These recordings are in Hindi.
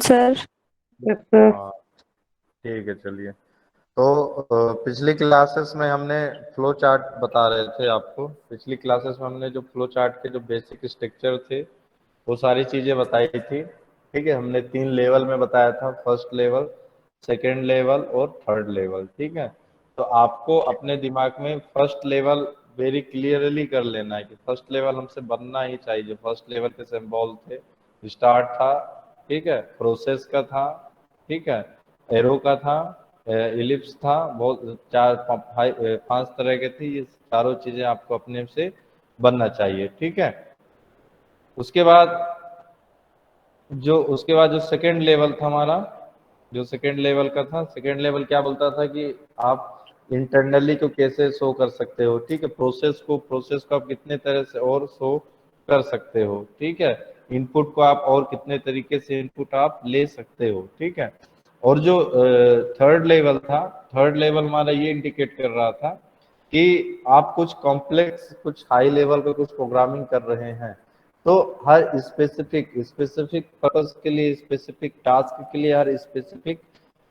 सर। Yes sir. हाँ, ठीक है, चलिए। तो पिछली क्लासेस में हमने फ्लो चार्ट बता रहे थे आपको। पिछली क्लासेस में हमने जो फ्लो चार्ट के जो बेसिक स्ट्रक्चर थे वो सारी चीज़ें बताई थी। ठीक है, हमने 3 लेवल में बताया था, फर्स्ट लेवल, सेकेंड लेवल और थर्ड लेवल। ठीक है, तो आपको अपने दिमाग में फर्स्ट लेवल वेरी क्लियरली कर लेना है कि फर्स्ट लेवल हमसे बनना ही चाहिए। फर्स्ट लेवल के सिंबल थे, स्टार्ट था, ठीक है, प्रोसेस का था, ठीक है, एरो का था, इलिप्स था, बहुत चार पांच तरह के थे। ये चारों चीजें आपको अपने से बनना चाहिए। ठीक है, उसके बाद जो सेकंड लेवल था हमारा, जो सेकंड लेवल का था, सेकंड लेवल क्या बोलता था कि आप इंटरनली को कैसे शो कर सकते हो। ठीक है, प्रोसेस को आप कितने तरह से और शो कर सकते हो। ठीक है, इनपुट को आप और कितने तरीके से इनपुट आप ले सकते हो। ठीक है, और जो थर्ड लेवल था, थर्ड लेवल हमारा ये इंडिकेट कर रहा था कि आप कुछ कॉम्प्लेक्स, कुछ हाई लेवल पे कुछ प्रोग्रामिंग कर रहे हैं, तो हर स्पेसिफिक पर्पस के लिए, स्पेसिफिक टास्क के लिए हर स्पेसिफिक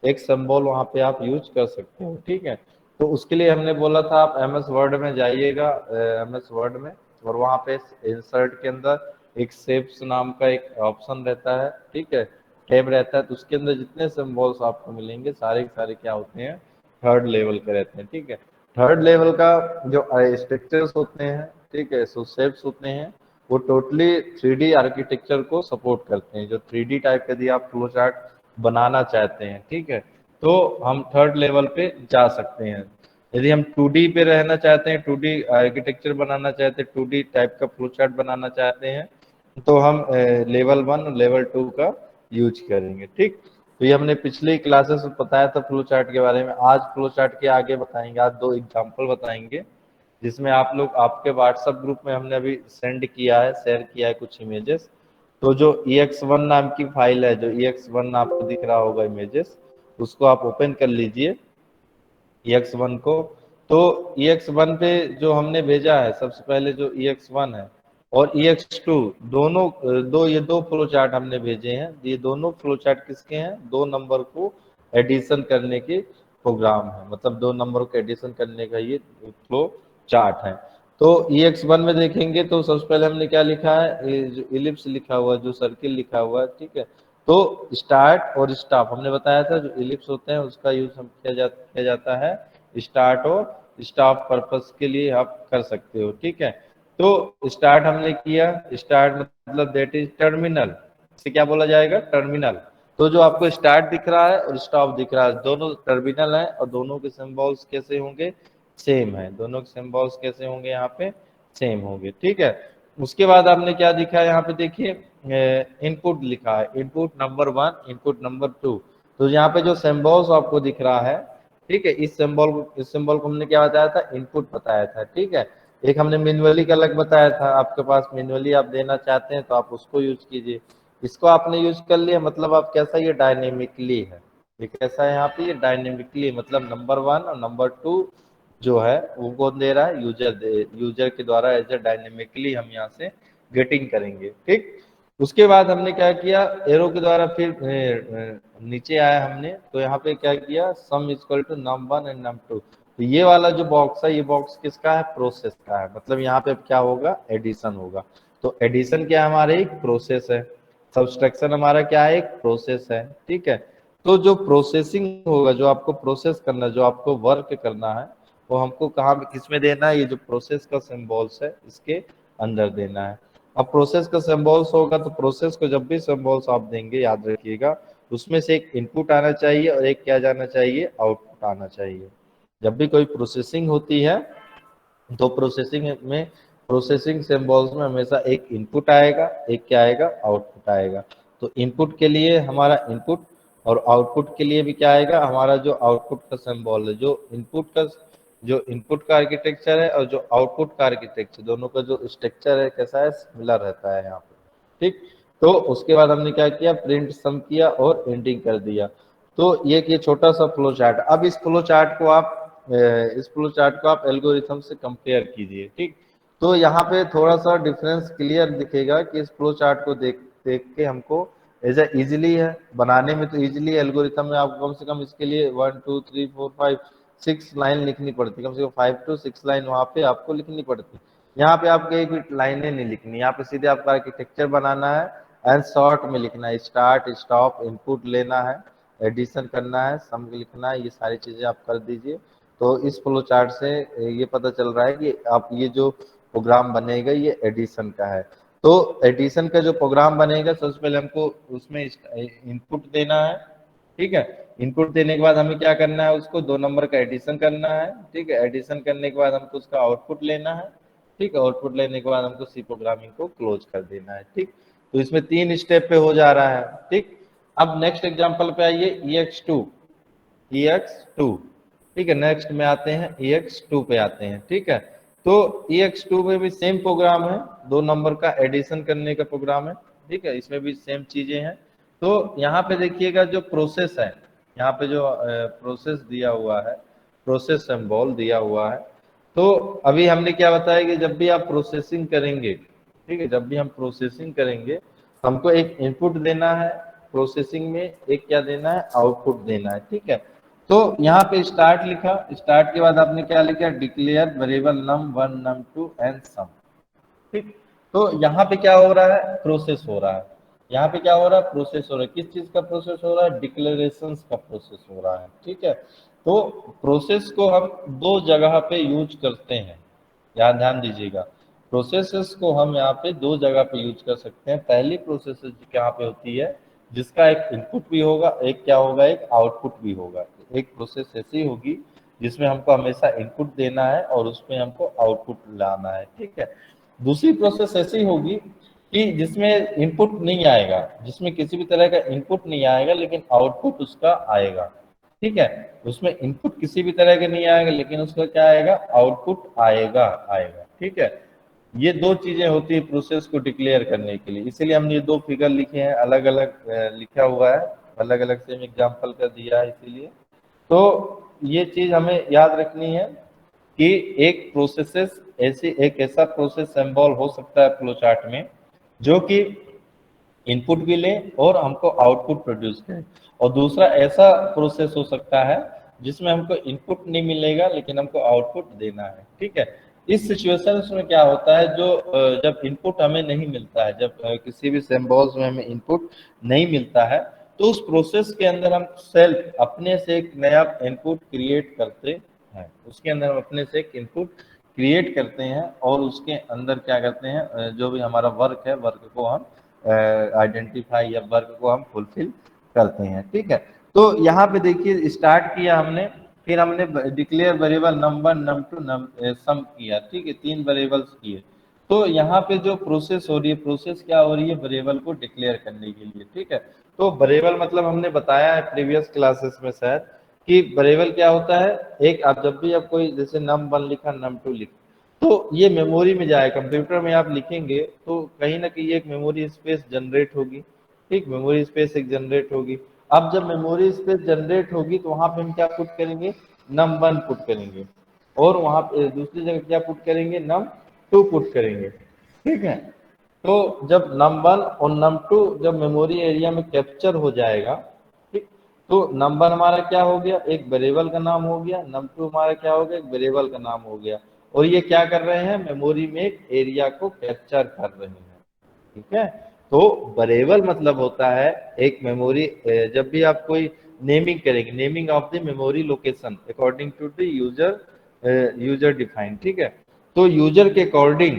एक सिंबल वहां पे आप यूज कर सकते हो। ठीक है, तो उसके लिए हमने बोला था आप एम एस वर्ड में जाइएगा, एम एस वर्ड में, और वहां पे इंसर्ट के अंदर एक शेप्स नाम का एक ऑप्शन रहता है। ठीक है, टैब रहता है, तो उसके अंदर जितने सिंबल्स आपको मिलेंगे सारे के सारे क्या होते हैं, थर्ड लेवल के रहते हैं। ठीक है, थर्ड लेवल का जो स्ट्रक्चर्स होते हैं, ठीक है, सो शेप्स होते हैं, वो टोटली 3D आर्किटेक्चर को सपोर्ट करते हैं। जो 3D टाइप का यदि आप फ्लो चार्ट बनाना चाहते हैं, ठीक है, तो हम थर्ड लेवल पे जा सकते हैं। यदि हम 2D पे रहना चाहते हैं, 2D आर्किटेक्चर बनाना चाहते हैं, 2D टाइप का फ्लो चार्ट बनाना चाहते हैं, तो हम लेवल 1 और लेवल 2 का यूज करेंगे। ठीक, तो ये हमने पिछली क्लासेस में बताया था फ्लो चार्ट के बारे में। आज फ्लो चार्ट के आगे बताएंगे, आज 2 एग्जाम्पल बताएंगे, जिसमें आप लोग, आपके व्हाट्सएप ग्रुप में हमने अभी सेंड किया है, शेयर किया है कुछ इमेजेस। तो जो ex1 नाम की फाइल है, जो ex1 आपको दिख रहा होगा इमेजेस, उसको आप ओपन कर लीजिए, ex1 को। तो ex1 पे जो हमने भेजा है, सबसे पहले जो ex1 है और ex2 दोनों, ये दो फ्लो चार्ट हमने भेजे हैं। ये दोनों फ्लो चार्ट किसके हैं, 2 नंबर को एडिशन करने के प्रोग्राम है, मतलब 2 नंबर को एडिशन करने का ये फ्लो चार्ट है। तो ex1 में देखेंगे तो सबसे पहले हमने क्या लिखा है, ये जो इलिप्स लिखा हुआ है, जो सर्किल लिखा हुआ है, ठीक है, तो स्टार्ट और स्टॉप हमने बताया था, जो इलिप्स होते हैं उसका यूज हम किया जाता है स्टार्ट और स्टॉप पर्पस के लिए आप कर सकते हो। ठीक है, तो स्टार्ट हमने किया, स्टार्ट मतलब दैट इज टर्मिनल, इसे क्या बोला जाएगा, टर्मिनल। तो जो आपको स्टार्ट दिख रहा है और स्टॉप दिख रहा है, दोनों टर्मिनल है, और दोनों के सिंबल्स कैसे होंगे, सेम है। दोनों के सिंबल्स कैसे होंगे, यहाँ पे सेम होंगे। ठीक है, उसके बाद आपने क्या दिखा है, यहाँ पे देखिए इनपुट लिखा है, इनपुट नंबर 1, इनपुट नंबर 2। तो यहाँ पे जो सिंबल्स आपको दिख रहा है, ठीक है, इस सिंबल को हमने क्या बताया था, इनपुट बताया था। ठीक है, एक हमने मैन्युअली का अलग बताया था, आपके पास मैन्युअली आप देना चाहते हैं तो आप उसको यूज कीजिए। इसको आपने यूज कर लिया, मतलब आप कैसा, ये डायनेमिकली है, ये कैसा है, यहाँ पे ये डायनेमिकली, मतलब नंबर 1 और नंबर 2 जो है वो कौन दे रहा है, यूजर के द्वारा एज ए डायनेमिकली हम यहाँ से गेटिंग करेंगे। ठीक, उसके बाद हमने क्या किया, एरो के द्वारा फिर नीचे आया हमने, तो यहाँ पे क्या किया, sum equal to num1 and num2। तो ये वाला जो बॉक्स है, ये बॉक्स किसका है, प्रोसेस का है, मतलब यहाँ पे क्या होगा, एडिशन होगा। तो एडिशन क्या है, हमारे एक प्रोसेस है, सब्सट्रैक्शन हमारा क्या है, एक प्रोसेस है। ठीक है, तो जो प्रोसेसिंग होगा, जो आपको प्रोसेस करना, जो आपको वर्क करना है, वो हमको कहाँ, किसमें देना है, ये जो प्रोसेस का सिंबल्स है इसके अंदर देना है। अब प्रोसेस का सिंबल्स होगा, तो प्रोसेस को जब भी सिंबल्स आप देंगे, याद रखिएगा, उसमें से एक इनपुट आना चाहिए और एक क्या जाना चाहिए, आउटपुट आना चाहिए। जब भी कोई प्रोसेसिंग होती है, तो प्रोसेसिंग सिंबल्स में हमेशा एक इनपुट आएगा, एक क्या आएगा, आउटपुट आएगा। तो इनपुट के लिए हमारा इनपुट, और आउटपुट के लिए भी क्या आएगा, हमारा जो आउटपुट का सिंबल है। जो इनपुट का आर्किटेक्चर है और जो आउटपुट का आर्किटेक्चर, दोनों का जो स्ट्रक्चर है कैसा है, सिमिलर रहता है यहाँ पे। ठीक, तो उसके बाद हमने क्या किया, प्रिंट सम किया और एंडिंग कर दिया। तो ये छोटा सा फ्लो चार्ट। अब इस फ्लो चार्ट को आप एल्गोरिथम से कंपेयर कीजिए। ठीक, तो यहाँ पे थोड़ा सा डिफरेंस क्लियर दिखेगा कि इस फ्लो चार्ट को देख देख के हमको ऐसा इजीली है बनाने में, तो इजीली एल्गोरिथम में आपको कम से कम इसके लिए 1 2 3 4 5 6 लाइन लिखनी पड़ती, कम से कम 5 to 6 लाइन वहाँ पे आपको लिखनी पड़ती। यहाँ पे आपको एक भी लाइनें नहीं लिखनी, यहाँ पे सीधे आपका आर्किटेक्चर बनाना है एंड शॉर्ट में लिखना है, स्टार्ट स्टॉप इनपुट लेना है, एडिशन करना है, सम लिखना है, ये सारी चीजें आप कर दीजिए। तो इस फ्लो चार्ट से ये पता चल रहा है कि आप ये जो प्रोग्राम बनेगा ये एडिशन का है। तो एडिशन का जो प्रोग्राम बनेगा सबसे पहले हमको उसमें इनपुट देना है, ठीक है। इनपुट देने के बाद हमें क्या करना है, उसको 2 नंबर का एडिशन करना है, ठीक है। एडिशन करने के बाद हमको उसका आउटपुट लेना है, ठीक है। आउटपुट लेने के बाद हमको सी प्रोग्रामिंग को क्लोज कर देना है, ठीक। तो इसमें 3 स्टेप पे हो जा रहा है, ठीक। अब नेक्स्ट एग्जांपल पे आइए, EX2, ठीक है। नेक्स्ट में आते हैं EX2 पे आते हैं, ठीक है। तो EX2 में भी सेम प्रोग्राम है, 2 नंबर का एडिशन करने का प्रोग्राम है, ठीक है। इसमें भी सेम चीजें हैं। तो यहाँ पे देखिएगा जो प्रोसेस है, यहाँ पे जो प्रोसेस दिया हुआ है, प्रोसेस सिंबल दिया हुआ है। तो अभी हमने क्या बताया कि जब भी आप प्रोसेसिंग करेंगे, ठीक है, जब भी हम प्रोसेसिंग करेंगे हमको एक इनपुट देना है, प्रोसेसिंग में एक क्या देना है, आउटपुट देना है, ठीक है। तो यहाँ पे स्टार्ट लिखा, स्टार्ट के बाद आपने क्या लिखा, declare variable num1 num2 and some, ठीक। तो यहाँ पे क्या हो रहा है, प्रोसेस हो रहा है। यहाँ पे क्या हो रहा है, प्रोसेस हो रहा है। किस चीज का प्रोसेस हो रहा है, डिक्लेरेशंस का प्रोसेस हो रहा है, ठीक है। तो प्रोसेस को हम 2 जगह पे यूज करते हैं, यहाँ ध्यान दीजिएगा। प्रोसेसेस को हम यहाँ पे 2 जगह पे यूज कर सकते हैं। पहली प्रोसेस यहाँ पे होती है जिसका एक इनपुट भी होगा, एक क्या होगा, एक आउटपुट भी होगा। एक प्रोसेस ऐसी होगी जिसमें हमको हमेशा इनपुट देना है और उसमें हमको आउटपुट लाना है, ठीक है। दूसरी प्रोसेस ऐसी होगी कि जिसमें इनपुट नहीं आएगा, जिसमें किसी भी तरह का इनपुट नहीं आएगा लेकिन आउटपुट उसका आएगा, ठीक है। उसमें इनपुट किसी भी तरह का नहीं आएगा लेकिन उसका क्या आएगा, आउटपुट आएगा आएगा, ठीक है। ये 2 चीजें होती है प्रोसेस को डिक्लेयर करने के लिए, इसीलिए हमने ये 2 फिगर लिखे हैं, अलग अलग लिखा हुआ है, अलग अलग से एग्जाम्पल कर दिया है इसीलिए। तो ये चीज हमें याद रखनी है कि एक प्रोसेसेस ऐसी, एक ऐसा प्रोसेस सिंबल हो सकता है फ्लो चार्ट में जो कि इनपुट भी ले और हमको आउटपुट प्रोड्यूस करे, और दूसरा ऐसा प्रोसेस हो सकता है जिसमें हमको इनपुट नहीं मिलेगा लेकिन हमको आउटपुट देना है, ठीक है। इस सिचुएशन में क्या होता है, जो जब इनपुट हमें नहीं मिलता है, जब किसी भी सिंबल्स में हमें इनपुट नहीं मिलता है, तो उस प्रोसेस के अंदर हम सेल्फ अपने से एक नया इनपुट क्रिएट करते हैं। उसके अंदर हम अपने से एक इनपुट क्रिएट करते हैं और उसके अंदर क्या करते हैं, जो भी हमारा वर्क है, वर्क को हम आइडेंटिफाई या वर्क को हम फुलफिल करते हैं, ठीक है। तो यहाँ पे देखिए स्टार्ट किया हमने, फिर हमने डिक्लेयर वेरिएबल num1 num2 सम किया, ठीक है, 3 वेरिएबल्स किए। तो यहाँ पे जो प्रोसेस हो रही है, प्रोसेस क्या हो रही है, वेरिएबल को डिक्लेयर करने के लिए, ठीक है। तो वेरिएबल मतलब हमने बताया है प्रीवियस क्लासेस में शायद कि वेरिएबल क्या होता है, एक आप जब भी आप कोई जैसे num1 लिखा num2 लिखा तो ये मेमोरी में जाए, कंप्यूटर में आप लिखेंगे तो कहीं ना कहीं एक मेमोरी स्पेस जनरेट होगी, ठीक, मेमोरी स्पेस एक जनरेट होगी। अब जब मेमोरी स्पेस जनरेट होगी तो वहां पे हम क्या पुट करेंगे, num1 पुट करेंगे, और वहां पे दूसरी जगह क्या पुट करेंगे, num2 पुट करेंगे, ठीक है। तो जब num1 और num2 जब मेमोरी एरिया में कैप्चर हो जाएगा, ठीक, तो num1 हमारा क्या हो गया, एक वेरिएबल का नाम हो गया, num2 हमारा क्या हो गया, एक वेरिएबल का नाम हो गया, और ये क्या कर रहे हैं, मेमोरी में एक एरिया को कैप्चर कर रहे हैं, ठीक है। तो वेरिएबल मतलब होता है एक मेमोरी, जब भी आप कोई नेमिंग करेंगे, naming of the memory location according to the user define, ठीक है। तो यूजर के अकॉर्डिंग,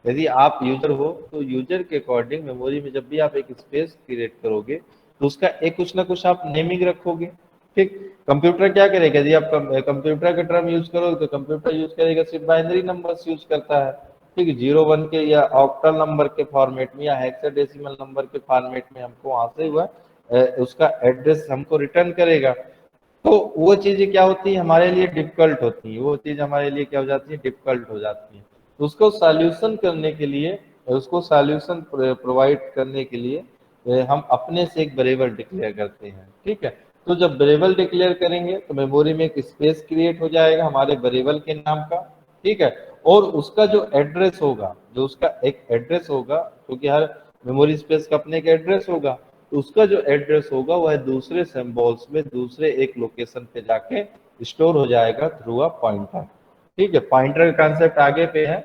यदि आप यूजर हो तो यूजर के अकॉर्डिंग मेमोरी में जब भी आप एक स्पेस क्रिएट करोगे तो उसका एक कुछ ना कुछ आप नेमिंग रखोगे, ठीक। कंप्यूटर क्या करेगा, यदि आप कंप्यूटर का टर्म यूज करोगे तो कंप्यूटर यूज करेगा सिर्फ बाइनरी नंबर्स यूज करता है, ठीक है, 0 1 के या ऑक्टल नंबर के फॉर्मेट में या हेक्साडेसिमल नंबर के फॉर्मेट में हमको वहां से हुआ उसका एड्रेस हमको रिटर्न करेगा। तो वो चीजें क्या होती है, हमारे लिए डिफिकल्ट होती है, वो चीज हमारे लिए क्या हो जाती है, डिफिकल्ट हो जाती है। तो उसको सॉल्यूशन करने के लिए, उसको सॉल्यूशन प्रोवाइड करने के लिए हम अपने से एक वेरिएबल डिक्लेयर करते हैं, ठीक है। तो जब वेरिएबल डिक्लेयर करेंगे तो मेमोरी में एक स्पेस क्रिएट हो जाएगा हमारे वेरिएबल के नाम का, ठीक है। और उसका जो एड्रेस होगा, जो उसका एक एड्रेस होगा, क्योंकि हर मेमोरी स्पेस का अपने एक एड्रेस होगा, तो उसका जो एड्रेस होगा वह दूसरे सिंबल्स में दूसरे एक लोकेशन पे जाके स्टोर हो जाएगा थ्रू अ पॉइंटर। ठीक है, पॉइंटर का कंसेप्ट आगे पे है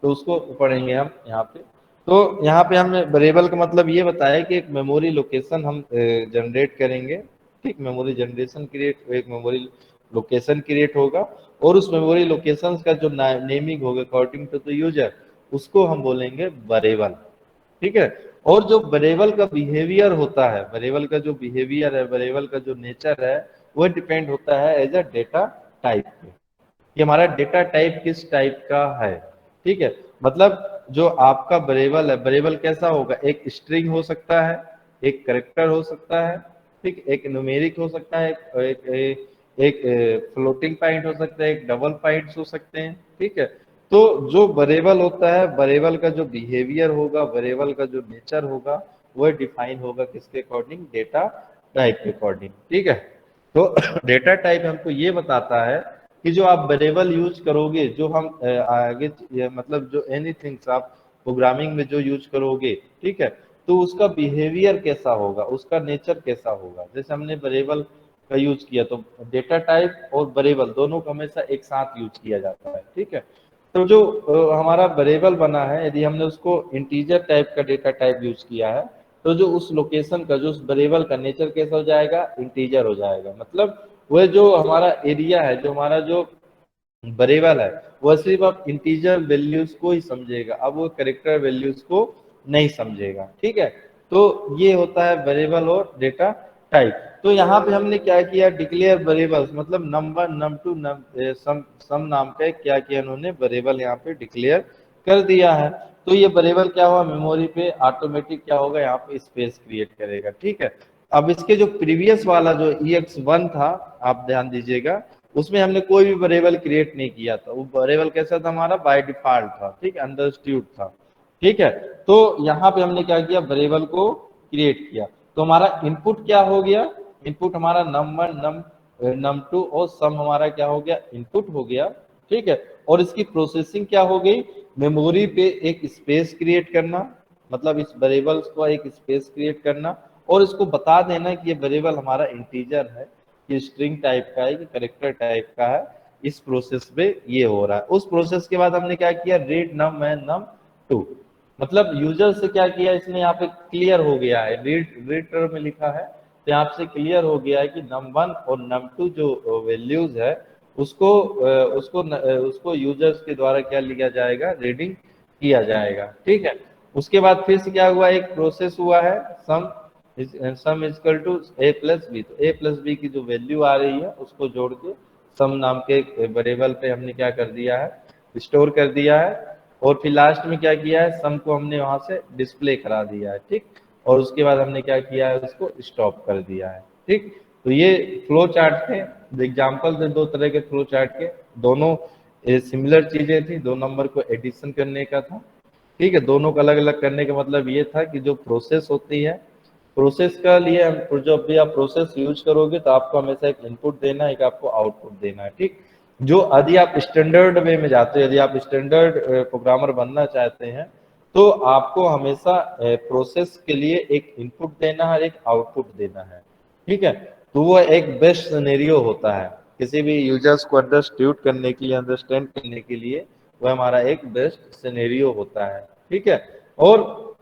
तो उसको पढ़ेंगे हम यहाँ पे। तो यहाँ पे हमने वेरिएबल का मतलब ये बताया कि एक मेमोरी लोकेशन हम जनरेट करेंगे। ठीक, मेमोरी जनरेशन क्रिएट, एक मेमोरी लोकेशन क्रिएट होगा और उस मेमोरी लोकेशन का जो नेमिंग होगा अकॉर्डिंग टू द यूजर उसको हम बोलेंगे वेरिएबल। ठीक है, और जो वेरिएबल का बिहेवियर होता है, वेरिएबल का जो बिहेवियर है, वेरिएबल का जो नेचर है, वो डिपेंड होता है एज अ डेटा टाइप पे कि हमारा डेटा टाइप किस टाइप का है। ठीक है, मतलब जो आपका वेरिएबल है, वेरिएबल कैसा होगा, एक स्ट्रिंग हो सकता है, एक करेक्टर हो सकता है, ठीक, एक न्यूमेरिक हो सकता है, एक फ्लोटिंग पॉइंट हो सकता है, एक डबल पॉइंट्स हो सकते हैं। ठीक है, तो जो वेरिएबल होता है, वेरिएबल का जो बिहेवियर होगा, वेरिएबल का जो नेचर होगा, वह डिफाइन होगा किसके अकॉर्डिंग, डेटा टाइप के अकॉर्डिंग। ठीक है, तो डेटा टाइप हमको ये बताता है कि जो आप वेरिएबल यूज करोगे, जो हम आगे मतलब जो एनीथिंग्स आप प्रोग्रामिंग में जो यूज करोगे, ठीक है, तो उसका बिहेवियर कैसा होगा, उसका नेचर कैसा होगा। जैसे हमने वेरिएबल का यूज किया तो डेटा टाइप और वेरिएबल दोनों को हमेशा एक साथ यूज किया जाता है। ठीक है, तो जो हमारा वेरिएबल बना है, यदि हमने उसको इंटीजर टाइप का डेटा टाइप यूज किया है तो जो उस लोकेशन का, जो उस वेरिएबल का नेचर कैसा हो जाएगा, इंटीजर हो जाएगा। मतलब वह जो हमारा एरिया है, जो हमारा जो वेरिएबल है, वह सिर्फ आप इंटीजर वैल्यूज को ही समझेगा, अब वो कैरेक्टर वैल्यूज को नहीं समझेगा। ठीक है, तो ये होता है वेरिएबल और डेटा टाइप। तो यहाँ पे हमने क्या किया, डिक्लेयर वेरिएबल्स, मतलब नंबर, num2, सम नाम का क्या किया उन्होंने, वेरिएबल यहाँ पे डिक्लेयर कर दिया है। तो ये वेरिएबल क्या हुआ, मेमोरी पे ऑटोमेटिक क्या होगा, यहाँ पे स्पेस क्रिएट करेगा। ठीक है, अब इसके जो प्रीवियस वाला जो ex1 था, आप ध्यान दीजिएगा, उसमें हमने कोई भी वेरिएबल क्रिएट नहीं किया था। वो वेरिएबल कैसा था, हमारा बाय डिफॉल्ट था। ठीक, अंडरस्टूड था। ठीक है, तो यहाँ पे हमने क्या किया, वेरिएबल को क्रिएट किया। तो हमारा इनपुट क्या हो गया, इनपुट हमारा num1, num2 और सम हमारा क्या हो गया, इनपुट हो गया। ठीक है, और इसकी प्रोसेसिंग क्या हो गई, मेमोरी पे एक स्पेस क्रिएट करना, मतलब इस वेरिएबल्स को एक स्पेस क्रिएट करना और इसको बता देना कि ये वेरिएबल हमारा इंटीजर है, कि स्ट्रिंग टाइप का है, कि कैरेक्टर टाइप का है। इस प्रोसेस पे ये हो रहा है। उस प्रोसेस के बाद हमने क्या किया, रीड नम एंड num2, मतलब यूजर से क्या किया इसने, यहाँ पे क्लियर हो गया है, रीड टर्म में लिखा है तो यहाँ से क्लियर हो गया है कि num1 और num2 जो वैल्यूज है उसको उसको यूजर्स के द्वारा क्या लिया जाएगा, रीडिंग किया जाएगा। ठीक है, उसके बाद फिर से क्या हुआ, एक प्रोसेस हुआ है, sum is equal to A plus B. तो ए प्लस बी की जो वैल्यू आ रही है उसको जोड़ के सम नाम के वेरिएबल पे हमने क्या कर दिया है, स्टोर कर दिया है। और फिर लास्ट में क्या किया है, सम को हमने वहां से डिस्प्ले करा दिया है। ठीक, और उसके बाद हमने क्या किया है, उसको स्टॉप कर दिया है। ठीक, तो ये फ्लो चार्ट थे, एग्जाम्पल थे दो तरह के फ्लो चार्ट के, दोनों सिमिलर चीजें थी, दो नंबर को एडिशन करने का था। ठीक है, दोनों को अलग अलग करने का मतलब ये था कि जो प्रोसेस होती है, प्रोसेस का लिए हम जब भी आप प्रोसेस यूज करोगे तो आपको हमेशा एक इनपुट देना है, एक आपको आउटपुट देना है। ठीक, जो यदि आप स्टैंडर्ड वे में जाते हो, यदि आप स्टैंडर्ड प्रोग्रामर बनना चाहते हैं तो आपको हमेशा प्रोसेस के लिए एक इनपुट देना है, एक आउटपुट देना है। ठीक है, तो वो एक बेस्ट सिनेरियो होता है किसी भी यूजर्स को अंडरस्टूड करने के लिए, अंडरस्टैंड करने के लिए, वह हमारा एक बेस्ट सिनेरियो होता है। ठीक है, और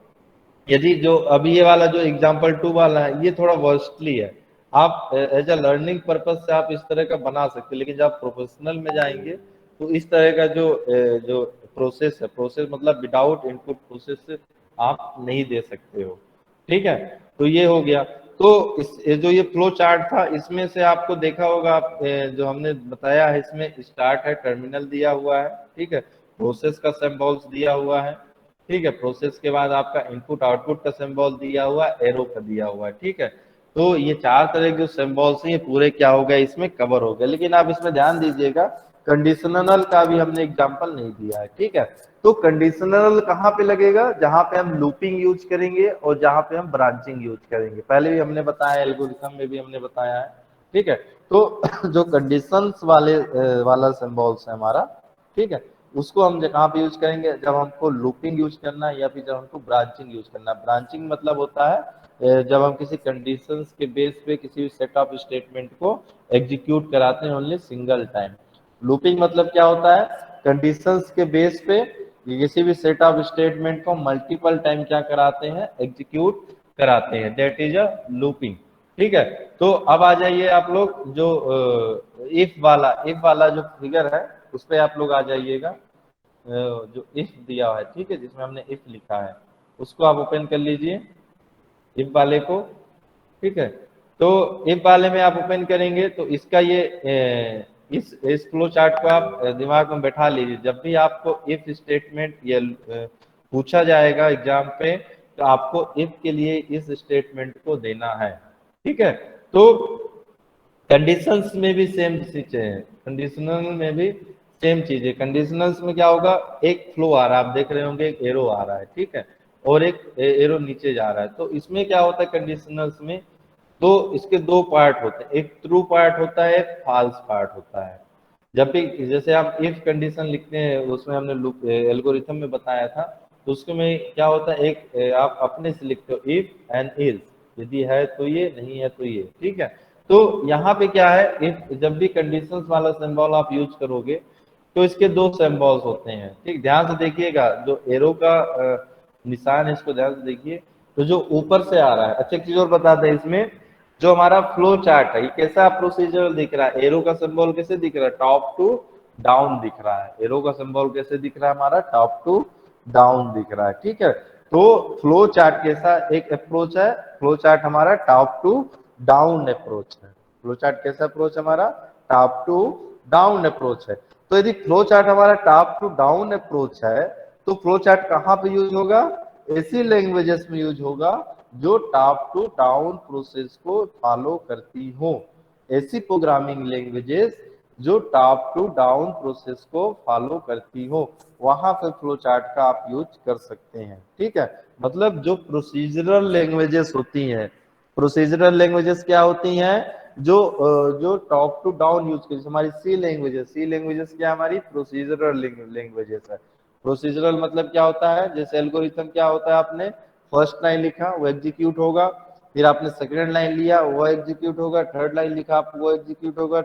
यदि जो अभी ये वाला जो एग्जाम्पल 2 वाला है ये थोड़ा वर्स्टली है, आप एज अ लर्निंग पर्पज से आप इस तरह का बना सकते हैं, लेकिन जब आप प्रोफेशनल में जाएंगे तो इस तरह का जो प्रोसेस है, प्रोसेस मतलब विदाउट इनपुट प्रोसेस आप नहीं दे सकते हो। ठीक है, तो ये हो गया। तो जो ये फ्लो चार्ट था इसमें से आपको देखा होगा, आप जो हमने बताया है इसमें स्टार्ट है, टर्मिनल दिया हुआ है। ठीक है, प्रोसेस का सिंबल्स दिया हुआ है। ठीक है, प्रोसेस के बाद आपका इनपुट आउटपुट का सिंबल दिया हुआ है, एरो का दिया हुआ है। ठीक है, तो ये चार तरह के जो सिंबल्स हैं ये पूरे क्या हो गए, इसमें कवर हो गए। लेकिन आप इसमें ध्यान दीजिएगा, कंडीशनल का भी हमने एग्जांपल नहीं दिया है। ठीक है, तो कंडीशनल कहाँ पे लगेगा, जहां पे हम लूपिंग यूज करेंगे और जहां पे हम ब्रांचिंग यूज करेंगे। पहले भी हमने बताया, एल्गोरिथम में भी हमने बताया है। ठीक है, तो जो कंडीशंस वाला सिंबल्स है हमारा, ठीक है, उसको हम कहाँ पे यूज करेंगे, जब हमको लूपिंग यूज करना है या फिर जब हमको ब्रांचिंग यूज करना है। ब्रांचिंग मतलब होता है जब हम किसी कंडीशंस के बेस पे किसी भी सेट ऑफ स्टेटमेंट को एग्जीक्यूट कराते हैं ओनली सिंगल टाइम। लूपिंग मतलब क्या होता है, कंडीशंस के बेस पे किसी भी सेट ऑफ स्टेटमेंट को मल्टीपल टाइम क्या कराते हैं, एग्जीक्यूट कराते हैं, दैट इज अ लूपिंग। ठीक है, तो अब आ जाइए आप लोग जो इफ वाला जो फिगर है उस पर आप लोग आ जाइएगा। जो इफ दिया है, ठीक है, जिसमें हमने इफ लिखा है उसको आप ओपन कर लीजिए, इफ वाले को। ठीक है, तो इफ वाले में आप ओपन करेंगे तो इसका ये इस फ्लो चार्ट को आप दिमाग में बैठा लीजिए। जब भी आपको इफ स्टेटमेंट ये पूछा जाएगा एग्जाम पे तो आपको इफ के लिए इस स्टेटमेंट को देना है। ठीक है, तो कंडीशंस में भी सेम चीजें हैं, कंडीशनल में भी सेम चीज है। कंडीशनल्स में क्या होगा, एक फ्लो आ रहा है, आप देख रहे होंगे एक एरो आ रहा है, ठीक है, और एक एरो नीचे जा रहा है। तो इसमें क्या होता है कंडीशनल्स में, तो इसके दो पार्ट होते हैं, एक ट्रू पार्ट होता है, एक फॉल्स पार्ट होता है। जब भी जैसे आप इफ कंडीशन लिखते हैं उसमें हमने लूप एल्गोरिथम में बताया था, तो उसके में क्या होता है, एक आप अपने से लिखते हो इफ एंड इज, यदि है तो ये, नहीं है तो ये। ठीक है, तो यहाँ पे क्या है, इफ जब भी कंडीशंस वाला सिंबल आप यूज करोगे तो इसके दो सिंबल्स होते हैं। ठीक, ध्यान से देखिएगा, जो एरो का निशान है इसको ध्यान से देखिए, तो जो ऊपर से आ रहा है। अच्छा एक चीज और बताते हैं, इसमें जो हमारा फ्लो चार्ट है ये कैसा प्रोसीजर दिख रहा है, एरो का सिंबल कैसे दिख रहा है, टॉप टू डाउन दिख रहा है। एरो का सिंबल कैसे दिख रहा है, हमारा टॉप टू डाउन दिख रहा है। ठीक है, तो फ्लो चार्ट कैसा एक अप्रोच है, फ्लो चार्ट हमारा टॉप टू डाउन अप्रोच है। फ्लो चार्ट कैसा अप्रोच हमारा, टॉप टू डाउन अप्रोच है। तो यदि फ्लो चार्ट हमारा टॉप टू डाउन अप्रोच है तो फ्लो चार्ट कहाँ पे यूज होगा, ऐसी लैंग्वेजेस में यूज होगा जो टॉप टू डाउन प्रोसेस को फॉलो करती हो। ऐसी प्रोग्रामिंग लैंग्वेजेस जो टॉप टू डाउन प्रोसेस को फॉलो करती हो, वहां पे फ्लो चार्ट का आप यूज कर सकते हैं। ठीक है, मतलब जो प्रोसीजरल लैंग्वेजेस होती हैं, प्रोसीजरल लैंग्वेजेस क्या होती हैं, जो टॉप टू डाउन यूज की, हमारी सी लैंग्वेजेस क्या हमारी प्रोसीजरल लैंग्वेजेस है। प्रोसीजरल मतलब क्या होता है, जैसे एल्गोरिथम क्या होता है, आपने फर्स्ट लाइन लिखा वो एग्जीक्यूट होगा, फिर आपने सेकंड लाइन लिया वो एग्जीक्यूट होगा, थर्ड लाइन लिखा आप वो एग्जीक्यूट होगा,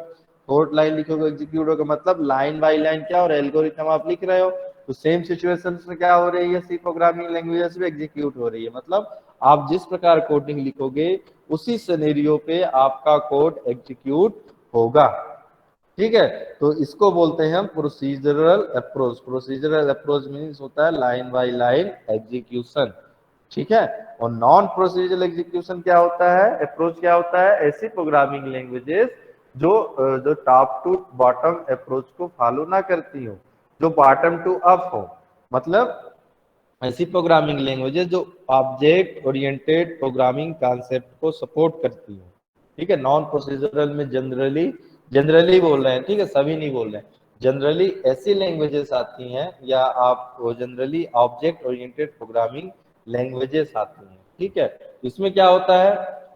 फोर्थ लाइन लिखोगे एग्जीक्यूट होगा। मतलब लाइन बाय लाइन क्या और एल्गोरिथम आप लिख रहे हो, तो सेम सिचुएशंस में क्या हो रही है, सी प्रोग्रामिंग लैंग्वेजेस भी एग्जीक्यूट हो रही है। मतलब आप जिस प्रकार कोडिंग लिखोगे उसी सिनेरियो पे आपका कोड एग्जीक्यूट होगा। ठीक है, तो इसको बोलते हैं हम procedural approach. Procedural approach means होता है लाइन बाय लाइन एग्जीक्यूशन। ठीक है, और नॉन प्रोसीजरल एग्जीक्यूशन क्या होता है, अप्रोच क्या होता है, ऐसी प्रोग्रामिंग लैंग्वेजेस जो टॉप टू बॉटम अप्रोच को फॉलो ना करती हो, जो बॉटम टू अप हो। मतलब ऐसी प्रोग्रामिंग लैंग्वेजेस जो ऑब्जेक्ट ओरिएंटेड प्रोग्रामिंग कॉन्सेप्ट को सपोर्ट करती है। ठीक है, नॉन प्रोसीजरल में जनरली बोल रहे हैं, ठीक है, सभी नहीं बोल रहे हैं, जनरली ऐसी लैंग्वेजेस आती हैं, या आप generally object oriented programming languages आती हैं। ठीक है, इसमें क्या होता है,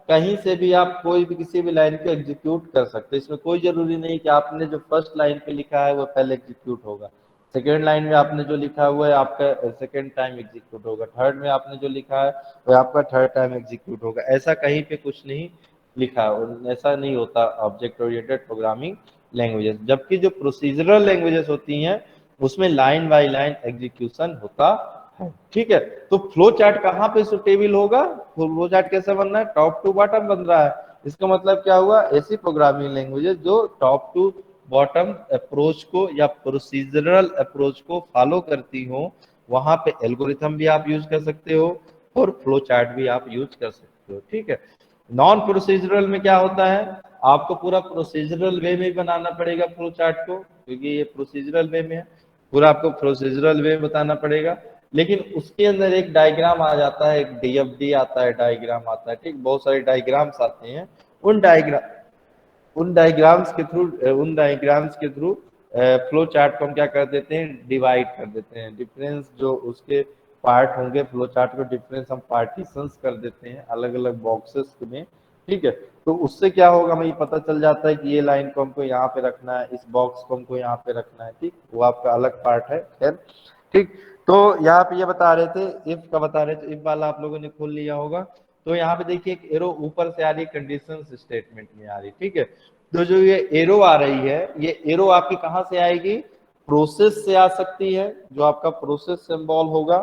कहीं से भी आप कोई भी किसी भी लाइन को एग्जीक्यूट कर सकते हैं। इसमें कोई जरूरी नहीं कि आपने जो फर्स्ट लाइन पे लिखा है वो पहले एग्जीक्यूट होगा, सेकेंड लाइन में आपने जो लिखा हुआ है आपका सेकेंड टाइम एग्जीक्यूट होगा, थर्ड में आपने जो लिखा है वो आपका थर्ड टाइम एग्जीक्यूट होगा। ऐसा कहीं पे कुछ नहीं लिखा है, ऐसा नहीं होता ऑब्जेक्ट ओरिएंटेड प्रोग्रामिंग लैंग्वेजेस। जबकि जो प्रोसीजरल लैंग्वेजेस होती हैं उसमें लाइन बाय लाइन एग्जीक्यूशन होता है। ठीक है, तो फ्लो चार्ट कहाँ पे सुटेबल होगा, फ्लो चार्ट कैसे बन रहा है, टॉप टू बॉटम बन रहा है। इसका मतलब क्या हुआ, ऐसी प्रोग्रामिंग लैंग्वेजेस जो टॉप टू बॉटम अप्रोच को या प्रोसीजरल अप्रोच को फॉलो करती हो, वहां पे एल्गोरिथम भी आप यूज कर सकते हो और फ्लो चार्ट भी आप यूज कर सकते हो। ठीक है, नॉन प्रोसीजरल में क्या होता है, आपको पूरा प्रोसीजरल वे में बनाना पड़ेगा फ्लो चार्ट को, क्योंकि ये प्रोसीजरल वे में है, पूरा आपको प्रोसीजरल वे में बताना पड़ेगा। लेकिन उसके अंदर एक डायग्राम आ जाता है, एक डीएफडी आता है, डायग्राम आता है। ठीक, बहुत सारे डायग्राम्स आते हैं, उन डायग्राम्स के थ्रू फ्लो चार्ट को हम क्या कर देते हैं, डिवाइड कर देते हैं। डिफरेंस जो उसके पार्ट होंगे फ्लो चार्ट को, डिफरेंस हम पार्टीशंस कर देते हैं अलग अलग बॉक्सेस में। ठीक है, तो उससे क्या होगा, हमें पता चल जाता है कि ये लाइन को हमको यहाँ पे रखना है, इस बॉक्स को हमको यहाँ पे रखना है। ठीक, वो आपका अलग पार्ट है, खैर। ठीक, तो यहाँ पे ये बता रहे थे, इफ का बता रहे थे, इफ वाला आप लोगों ने खोल लिया होगा। तो यहाँ पे देखिए एक एरो ऊपर से आ रही है, कंडीशन स्टेटमेंट में आ रही है, ठीक है। तो जो ये एरो आ रही है, ये एरो आपकी कहाँ से आएगी, प्रोसेस से आ सकती है, जो आपका प्रोसेस सिंबल होगा,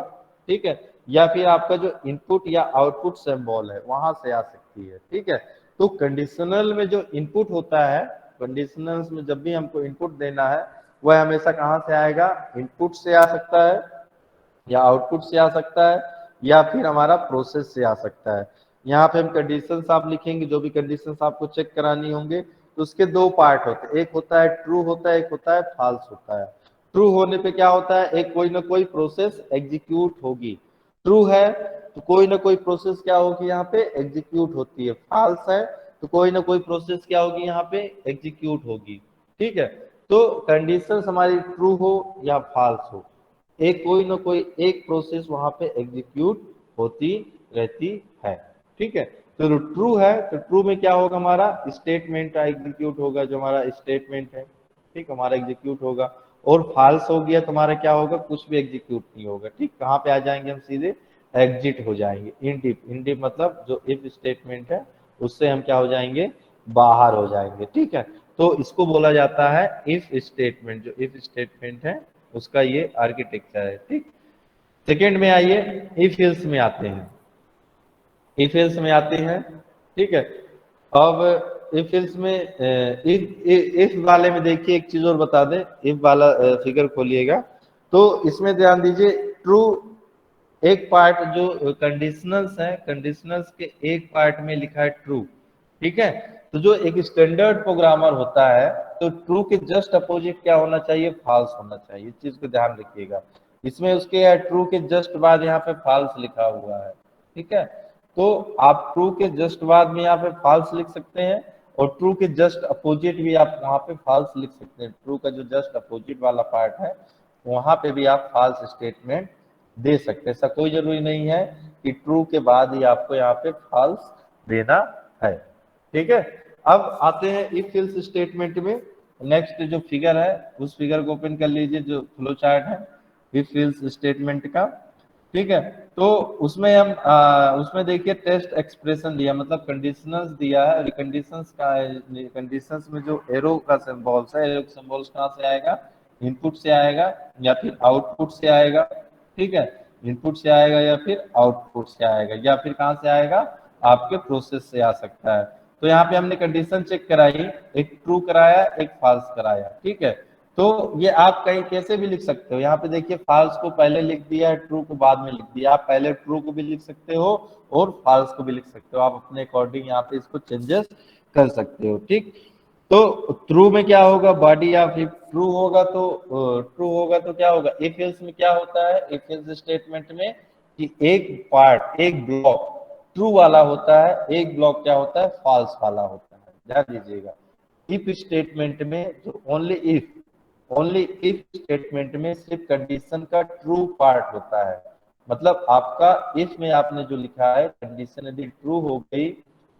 ठीक है, या फिर आपका जो इनपुट या आउटपुट सिंबल है वहां से आ सकती है, ठीक है। तो कंडीशनल में जो इनपुट होता है, कंडीशनल में जब भी हमको इनपुट देना है, वह हमेशा कहाँ से आएगा, इनपुट से आ सकता है, या आउटपुट से आ सकता है, या फिर हमारा प्रोसेस से आ सकता है। यहाँ पे हम कंडीशंस आप लिखेंगे, जो भी कंडीशंस आपको चेक करानी होंगे, तो उसके दो पार्ट होते हैं, एक होता है ट्रू होता है, एक होता है फॉल्स होता है। ट्रू होने पे क्या होता है, एक कोई ना कोई प्रोसेस एग्जीक्यूट होगी, ट्रू है तो कोई ना कोई प्रोसेस क्या होगी यहाँ पे एग्जीक्यूट होती है, फॉल्स है तो कोई ना कोई प्रोसेस क्या होगी यहाँ पे एग्जीक्यूट होगी, ठीक है। तो कंडीशंस हमारी ट्रू हो या फॉल्स हो, एक कोई ना कोई एक प्रोसेस वहां पे एग्जीक्यूट होती रहती है, ठीक है। तो ट्रू है तो ट्रू में क्या होगा, हमारा स्टेटमेंट एग्जीक्यूट होगा, जो हमारा स्टेटमेंट है, ठीक, हमारा एग्जीक्यूट होगा। और फॉल्स हो गया तो हमारा क्या होगा, कुछ भी एग्जीक्यूट नहीं होगा, ठीक। कहाँ पे आ जाएंगे हम, सीधे एग्जिट हो जाएंगे, इनडिप मतलब जो इफ स्टेटमेंट है उससे हम क्या हो जाएंगे, बाहर हो जाएंगे, ठीक है। तो इसको बोला जाता है इफ स्टेटमेंट, जो इफ स्टेटमेंट है उसका ये आर्किटेक्चर है, ठीक। सेकेंड में आइए, इफ एल्स में आते हैं, इफ एल्स में आते हैं, ठीक है। अब इफ एल्स में इफ वाले में देखिए एक चीज और बता दें, इफ वाला फिगर खोलिएगा तो इसमें ध्यान दीजिए, ट्रू एक पार्ट जो कंडीशनल्स है, कंडीशनल्स के एक पार्ट में लिखा है ट्रू, ठीक है। तो जो एक स्टैंडर्ड प्रोग्रामर होता है, तो ट्रू के जस्ट अपोजिट क्या होना चाहिए, फॉल्स होना चाहिए, इस चीज को ध्यान रखिएगा। इसमें उसके ट्रू के जस्ट बाद यहाँ पे फॉल्स लिखा हुआ है, ठीक है। तो आप ट्रू के जस्ट बाद में यहाँ पे फॉल्स लिख सकते हैं, और ट्रू के जस्ट अपोजिट भी आप वहां पे फॉल्स लिख सकते हैं, ट्रू का जो जस्ट अपोजिट वाला पार्ट है वहां पे भी आप फॉल्स स्टेटमेंट दे सकते हैं। ऐसा कोई जरूरी नहीं है कि ट्रू के बाद ही आपको यहाँ पे फॉल्स देना है, ठीक है। अब आते हैं इफ एल्स स्टेटमेंट में। नेक्स्ट जो फिगर है उस फिगर को ओपन कर लीजिए, जो फ्लो चार्ट है इफ एल्स स्टेटमेंट का, ठीक है। तो उसमें हम उसमें देखिए टेस्ट एक्सप्रेशन दिया, मतलब कंडीशनल्स दिया है, कंडीशंस का, कंडीशंस में जो एरो का सिंबल्स है, एरो सिंबल्स कहाँ से आएगा, इनपुट से आएगा या फिर आउटपुट से आएगा, ठीक है। इनपुट से आएगा या फिर आउटपुट से आएगा, या फिर कहाँ से आएगा, आपके प्रोसेस से आ सकता है। तो यहाँ पे हमने कंडीशन चेक कराई, एक ट्रू कराया एक फॉल्स कराया, ठीक है। तो ये आप कहीं कैसे भी लिख सकते हो, यहाँ पे देखिए फॉल्स को पहले लिख दिया है, ट्रू को बाद में लिख दिया, आप पहले ट्रू को भी लिख सकते हो और फॉल्स को भी लिख सकते हो, आप अपने अकॉर्डिंग यहाँ पे इसको चेंजेस कर सकते हो, ठीक। तो ट्रू में क्या होगा, बॉडी या फिर ट्रू होगा तो ट्रू होगा तो क्या होगा, इफ एल्स में क्या होता है, इफ एल्स स्टेटमेंट में कि एक पार्ट एक ब्लॉक ट्रू वाला होता है, एक ब्लॉक क्या होता है, फॉल्स वाला होता है, ध्यान दीजिएगा। इफ स्टेटमेंट में जो ओनली इफ स्टेटमेंट में सिर्फ कंडीशन का ट्रू पार्ट होता है, मतलब आपका इफ में आपने जो लिखा है कंडीशन यदि ट्रू हो गई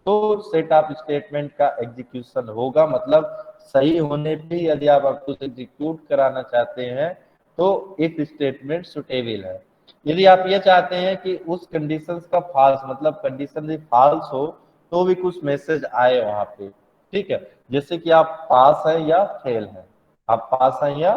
तो सेट ऑफ स्टेटमेंट का एग्जीक्यूशन होगा, मतलब सही होने पे यदि आप आपको एग्जीक्यूट कराना चाहते हैं तो इफ स्टेटमेंट सुटेबल है। यदि आप ये चाहते हैं कि उस कंडीशंस का फॉल्स, मतलब कंडीशन फॉल्स हो तो भी कुछ मैसेज आए वहां पे, ठीक है। जैसे कि आप पास है या फेल है, आप पास है या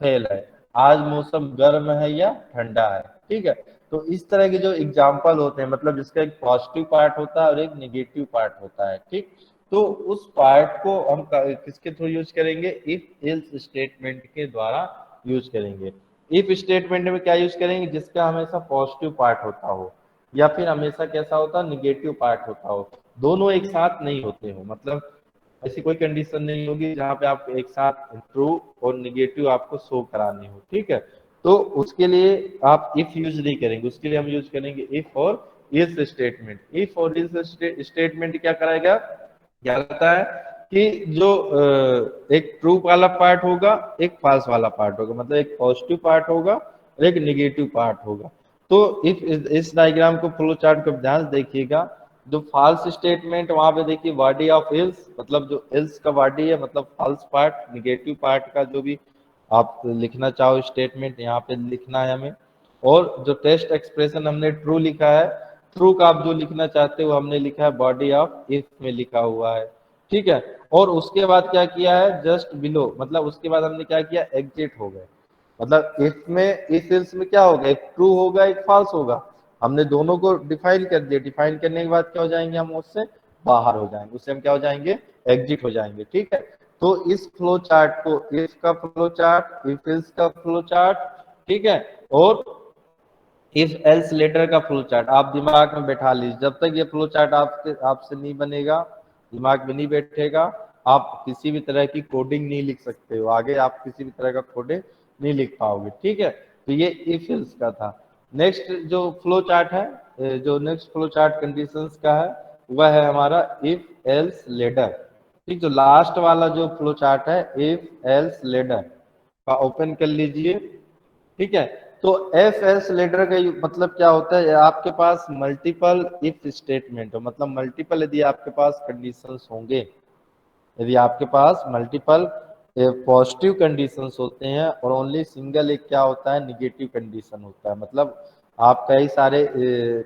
फेल है, आज मौसम गर्म है या ठंडा है, ठीक है। तो इस तरह के जो एग्जाम्पल होते हैं, मतलब जिसका एक पॉजिटिव पार्ट होता है और एक नेगेटिव पार्ट होता है, ठीक। तो उस पार्ट को हम किसके थ्रू यूज करेंगे, इफ एल्स स्टेटमेंट के द्वारा यूज करेंगे। इफ स्टेटमेंट में क्या यूज करेंगे, जिसका हमेशा पॉजिटिव पार्ट होता हो या फिर हमेशा कैसा होता है, निगेटिव पार्ट होता हो, दोनों एक साथ नहीं होते हो, मतलब ऐसी कोई कंडीशन नहीं होगी जहाँ पे आप एक साथ ट्रू और निगेटिव आपको शो कराने हो, ठीक है। तो उसके लिए आप इफ यूज नहीं करेंगे, उसके लिए हम यूज करेंगे इफ और इफ स्टेटमेंट। इफ और इफ स्टेटमेंट क्या कराएगा, क्या करता है कि जो एक ट्रू वाला पार्ट होगा एक फॉल्स वाला पार्ट होगा, मतलब एक पॉजिटिव पार्ट होगा और एक निगेटिव पार्ट होगा। तो इस डायग्राम को फ्लो चार्ट को ध्यान से देखिएगा, जो फॉल्स स्टेटमेंट वहां पे देखिए बॉडी ऑफ एल्स, मतलब जो एल्स का बॉडी है, मतलब फॉल्स पार्ट, निगेटिव पार्ट का जो भी आप लिखना चाहो स्टेटमेंट यहाँ पे लिखना है हमें। और जो टेस्ट एक्सप्रेशन हमने ट्रू लिखा है, ट्रू का आप जो लिखना चाहते हो हमने लिखा है बॉडी ऑफ इफ में लिखा हुआ है, ठीक है। और उसके बाद क्या किया है, जस्ट बिलो, मतलब उसके बाद हमने क्या किया, एग्जिट हो गए। मतलब इफ में, इफ एल्स में क्या होगा, एक ट्रू होगा एक फॉल्स होगा। हमने दोनों को डिफाइन कर दिया, डिफाइन करने के बाद क्या हो जाएंगे, हम उससे बाहर हो जाएंगे, उससे हम क्या हो जाएंगे, एग्जिट हो जाएंगे, ठीक है। तो इस फ्लो चार्ट को, इफ का फ्लो चार्ट, इफ एल्स का फ्लो चार्ट, ठीक है, और इफ एल्स लेटर का फ्लो चार्ट आप दिमाग में बैठा लीजिए। जब तक ये फ्लो चार्ट आपसे नहीं बनेगा, दिमाग में नहीं बैठेगा, आप किसी भी तरह की कोडिंग नहीं लिख सकते हो, आगे आप किसी भी तरह का कोडिंग नहीं लिख पाओगे, ठीक है। तो ये इफ एल्स का था। नेक्स्ट जो फ्लो चार्ट है, जो नेक्स्ट फ्लो चार्ट कंडीशंस का है, वह है हमारा इफ एल्स लेटर, ठीक। जो लास्ट वाला जो फ्लो चार्ट है, इफ एल्स लेटर का ओपन कर लीजिए, ठीक है। तो एफ एस लेटर का मतलब क्या होता है, आपके पास मल्टीपल इफ स्टेटमेंट हो, मतलब मल्टीपल यदि आपके पास कंडीशंस होंगे, यदि आपके पास मल्टीपल पॉजिटिव कंडीशंस होते हैं और ओनली सिंगल एक क्या होता है, निगेटिव कंडीशन होता है। मतलब आप कई सारे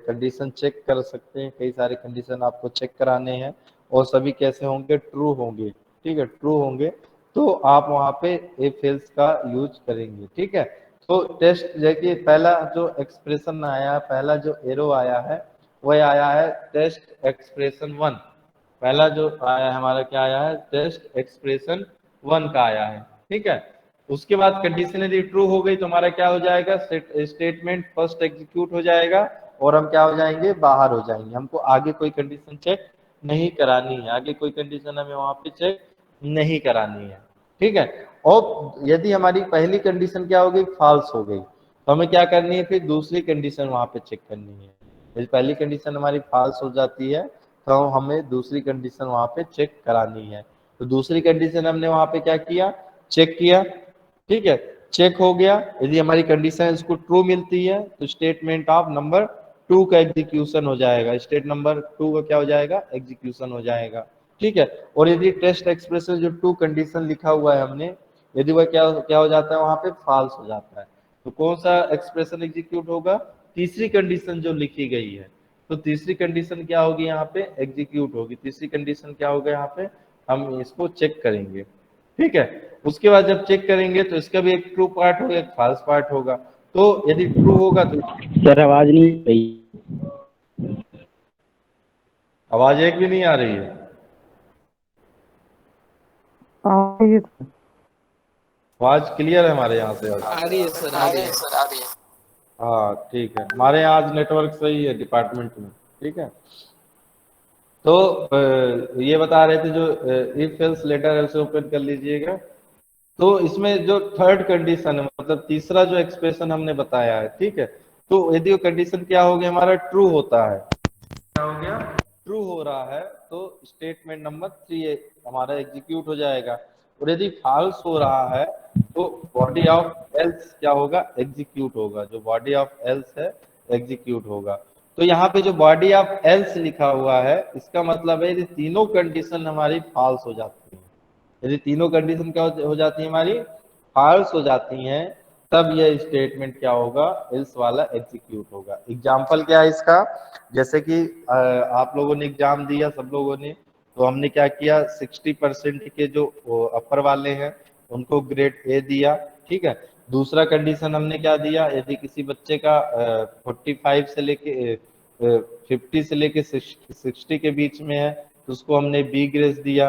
कंडीशन चेक कर सकते हैं, कई सारे कंडीशन आपको चेक कराने हैं और सभी कैसे होंगे, ट्रू होंगे, ठीक है, ट्रू होंगे। तो आप वहां पे इफ एल्स का यूज करेंगे, ठीक है। तो टेस्ट देखिए, पहला जो एक्सप्रेशन आया, पहला जो एरो आया है, वह आया है टेस्ट एक्सप्रेशन 1। पहला जो आया है हमारा, क्या आया है, टेस्ट एक्सप्रेशन 1 का आया है, ठीक है। उसके बाद कंडीशन यदि ट्रू हो गई तो हमारा क्या हो जाएगा, स्टेटमेंट फर्स्ट एग्जीक्यूट हो जाएगा और हम क्या हो जाएंगे, बाहर हो जाएंगे। हमको आगे कोई कंडीशन चेक नहीं करानी है, आगे कोई कंडीशन हमें वहां पे चेक नहीं करानी है, ठीक है। और यदि हमारी पहली कंडीशन क्या हो गई, फॉल्स हो गई, तो हमें क्या करनी है, फिर दूसरी कंडीशन वहां पे चेक करनी है। यदि पहली कंडीशन हमारी फॉल्स हो जाती है तो हमें दूसरी कंडीशन वहां पे चेक करानी है। तो दूसरी कंडीशन हमने वहां पे क्या किया, चेक किया, ठीक है। चेक हो गया, यदि हमारी कंडीशन इसको ट्रू मिलती है तो स्टेटमेंट ऑफ नंबर 2 का एग्जीक्यूशन हो जाएगा, स्टेट नंबर 2 का क्या हो जाएगा, एग्जीक्यूशन हो जाएगा, ठीक है। और यदि टेस्ट एक्सप्रेशन जो 2 कंडीशन लिखा हुआ है हमने, यदि वह क्या क्या हो जाता है, वहां पे फॉल्स हो जाता है, तो कौन सा एक्सप्रेशन एग्जीक्यूट होगा, तीसरी कंडीशन जो लिखी गई है। तो तीसरी कंडीशन क्या होगी, यहाँ पे एग्जीक्यूट होगी। तीसरी कंडीशन क्या होगा, यहाँ पे हम इसको चेक करेंगे, ठीक है। उसके बाद जब चेक करेंगे तो इसका भी एक ट्रू पार्ट होगा, एक फॉल्स पार्ट होगा। तो यदि ट्रू होगा तो, सर आवाज नहीं रही। आवाज एक भी नहीं आ रही है, आवाज क्लियर है हमारे यहाँ से, आ रही है सर, आ रही है। हाँ ठीक है, हमारे यहाँ आज नेटवर्क सही है डिपार्टमेंट में, ठीक है। तो ये बता रहे थे, जो इफ एल्स लेटर है उसे ओपन कर लीजिएगा। तो इसमें जो थर्ड कंडीशन है, मतलब तीसरा जो एक्सप्रेशन हमने बताया है, ठीक है। तो यदि वो कंडीशन क्या हो गया, हमारा ट्रू होता है, क्या हो गया, ट्रू हो रहा है, तो स्टेटमेंट नंबर 3 हमारा एग्जीक्यूट हो जाएगा। और यदि फॉल्स हो रहा है तो बॉडी ऑफ एल्स क्या होगा, एग्जीक्यूट होगा, जो बॉडी ऑफ एल्स है एग्जीक्यूट होगा। तो यहाँ पे जो बॉडी ऑफ एल्स लिखा हुआ है, इसका मतलब है यदि तीनों कंडीशन हमारी फॉल्स हो जाती है, यदि तीनों कंडीशन क्या हो जाती है, हमारी फॉल्स हो जाती हैं, तब यह स्टेटमेंट क्या होगा, एल्स वाला एग्जीक्यूट होगा। एग्जाम्पल क्या है इसका, जैसे कि आप लोगों ने एग्जाम दिया सब लोगों ने, तो हमने क्या किया, 60% के जो अपर वाले हैं उनको ग्रेड ए दिया, ठीक है। दूसरा कंडीशन हमने क्या दिया, यदि किसी बच्चे का 45 से लेके 50 से लेके 60 के बीच में है तो उसको हमने बी ग्रेड दिया,